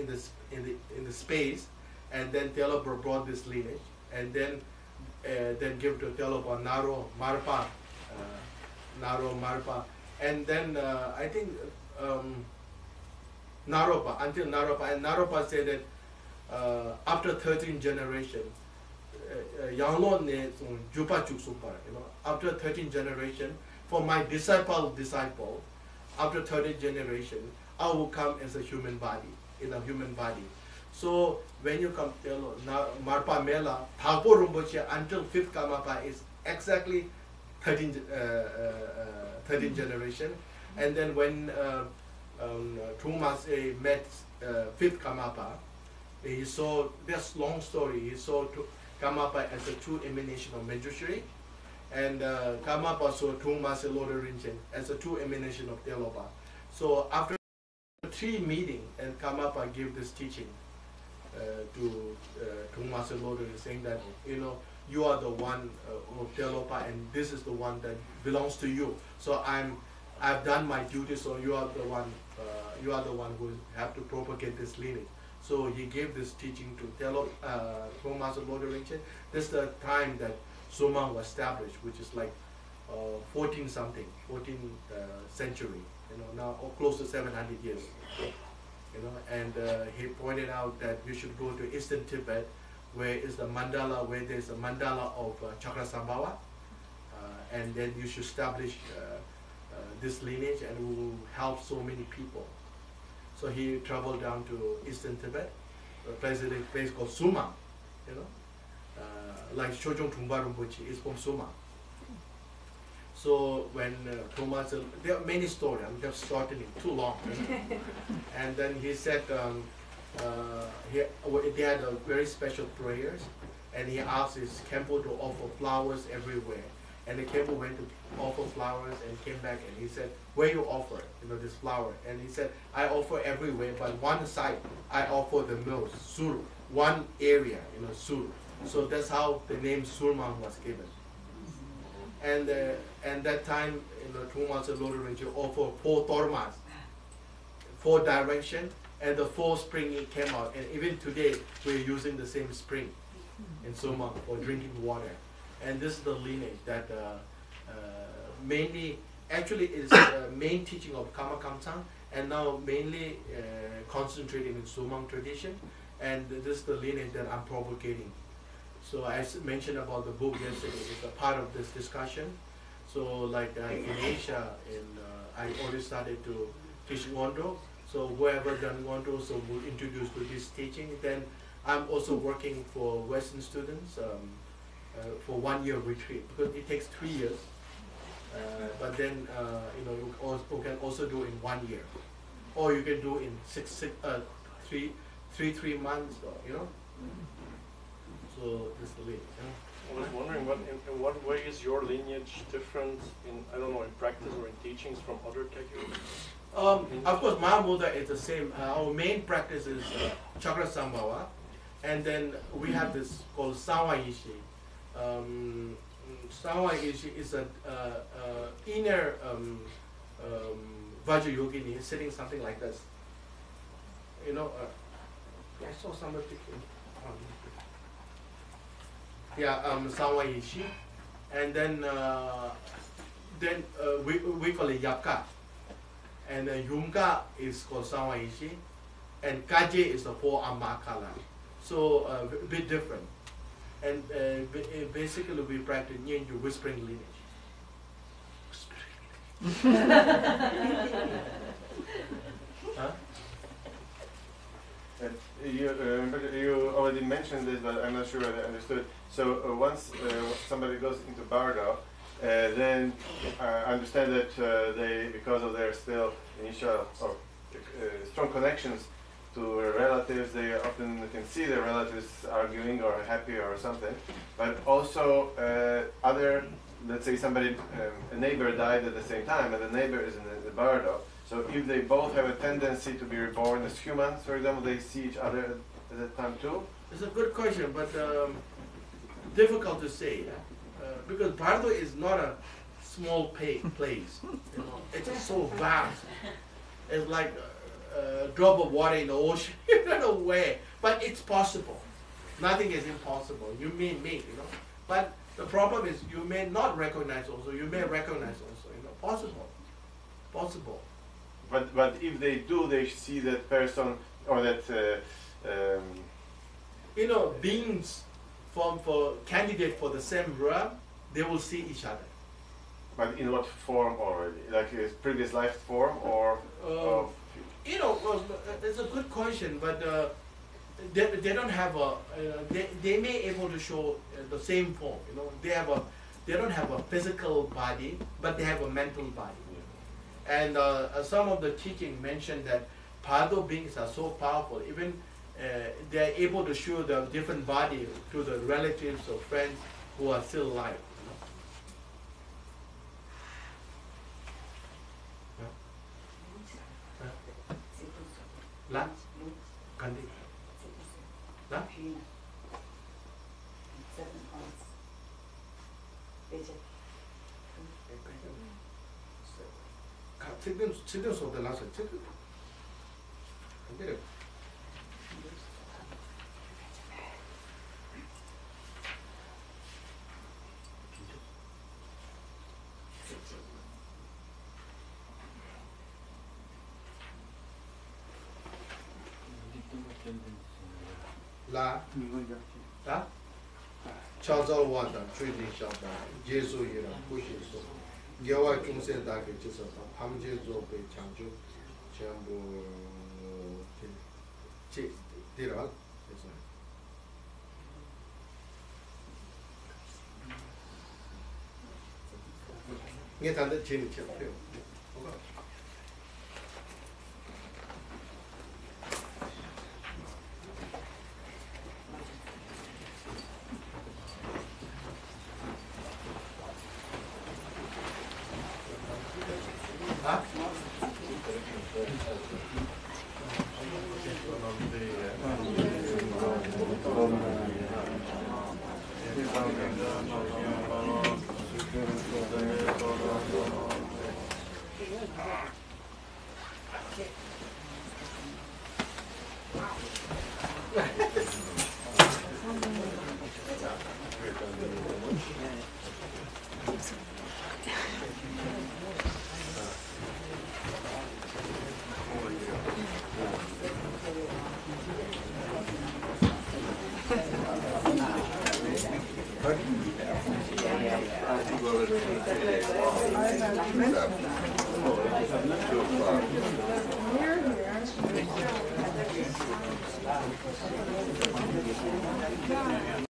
the space, and then Telopa brought this lineage, and then give to Telopa Naro Marpa, and then I think Naropa, until Naropa, and Naropa said that after 13 generation, Yanglon ne Jupa Chuksumpa, after 13 generation, for my disciple, after 13 generation, I will come as a human body, in a human body. So when you come to Marpa Mela, Thapo Rinpoche until 5th Kamapa is exactly 13 generation. And then when Tumas met 5th Kamapa, he saw, this long story, he saw Kamapa as a true emanation of Manjushri, and Kamapa saw Tumas Rinchen as a true emanation of Telopa. So after 3 meetings, and Kamapa gave this teaching to Tumas saying that, you are the one of Telopa, and this is the one that belongs to you. So I've done my duty. So you are the one who have to propagate this lineage. So he gave this teaching to Tumas Rinchen. This is the time that Zurmang was established, which is like 14th century. Now close to 700 years. And he pointed out that you should go to Eastern Tibet, where is the mandala, where there's a mandala of Chakra Sambhava, and then you should establish this lineage, and it will help so many people. So he traveled down to Eastern Tibet, a place called Suma, like Shojong Trungpa Rinpoche is from Suma. So when Thomas, there are many stories, I'm just shortening, too long. And then he said they had a very special prayers, and he asked his Kempo to offer flowers everywhere. And the Kempo went to offer flowers and came back, and he said, where you offer, this flower? And he said, I offer everywhere, but one side I offer the most, Sur, one area, Sur. So that's how the name Zurmang was given. And that time, 2 months ago, Rinpoche offered 4 tormas, 4 direction, and the 4th spring it came out. And even today, we're using the same spring in Zurmang for drinking water. And this is the lineage that mainly, actually is the main teaching of Kama Kamsang, and now mainly concentrating in Zurmang tradition. And this is the lineage that I'm propagating. So I mentioned about the book yesterday, it's a part of this discussion. So like in Asia, I already started to teach Ngondo. So whoever done Ngondo, so will introduce to this teaching. Then I'm also working for Western students for 1 year retreat, because it takes 3 years. But then you can also do in 1 year, or you can do in 3 months, So this is the way. I was wondering, in what way is your lineage different in practice or in teachings from other Kagyu? Of course, Mahamudra is the same. Our main practice is Chakra Sambhava, And then we have this called Sawa Ishi. Sawa Ishi is an inner Vajrayogini sitting something like this. You know, I saw somebody. Yeah, Sawa Ishi. And then we call it Yapka. And Yumka is called Sawa Ishi. And Kaje is the four Amakala. So a bit different. And basically we practice Nyenju whispering lineage. Huh? You already mentioned this, but I'm not sure I understood. So once somebody goes into Bardo, then I understand that they, because of their still initial or strong connections to relatives, they often can see their relatives arguing or happy or something. But also other, let's say somebody, a neighbor died at the same time, and the neighbor is in the Bardo. So if they both have a tendency to be reborn as humans, for example, they see each other at that time too? It's a good question, but difficult to say. Because Bardo is not a small place. You know, it's so vast. It's like a drop of water in the ocean. You don't know where, but it's possible. Nothing is impossible. You may meet, you know, but the problem is you may not recognize also. You may recognize also. You know, possible. But if they do, they see that person or that. You know, beings for candidate for the same realm, they will see each other. But in what form already? Like his previous life form or? You know, it's a good question, but they don't have a. They may able to show the same form. You know, they don't have a physical body, but they have a mental body. And some of the teaching mentioned that Bardo beings are so powerful, even they are able to show the different body to the relatives or friends who are still alive. La? Kandi? La? 지금 소대 나서 지금 근데 라? 라? 创造我的最理想的耶稣也能不接受。野外众生大概就是他们就做被抢救，全部对了，就是。你谈的听对，我告诉你。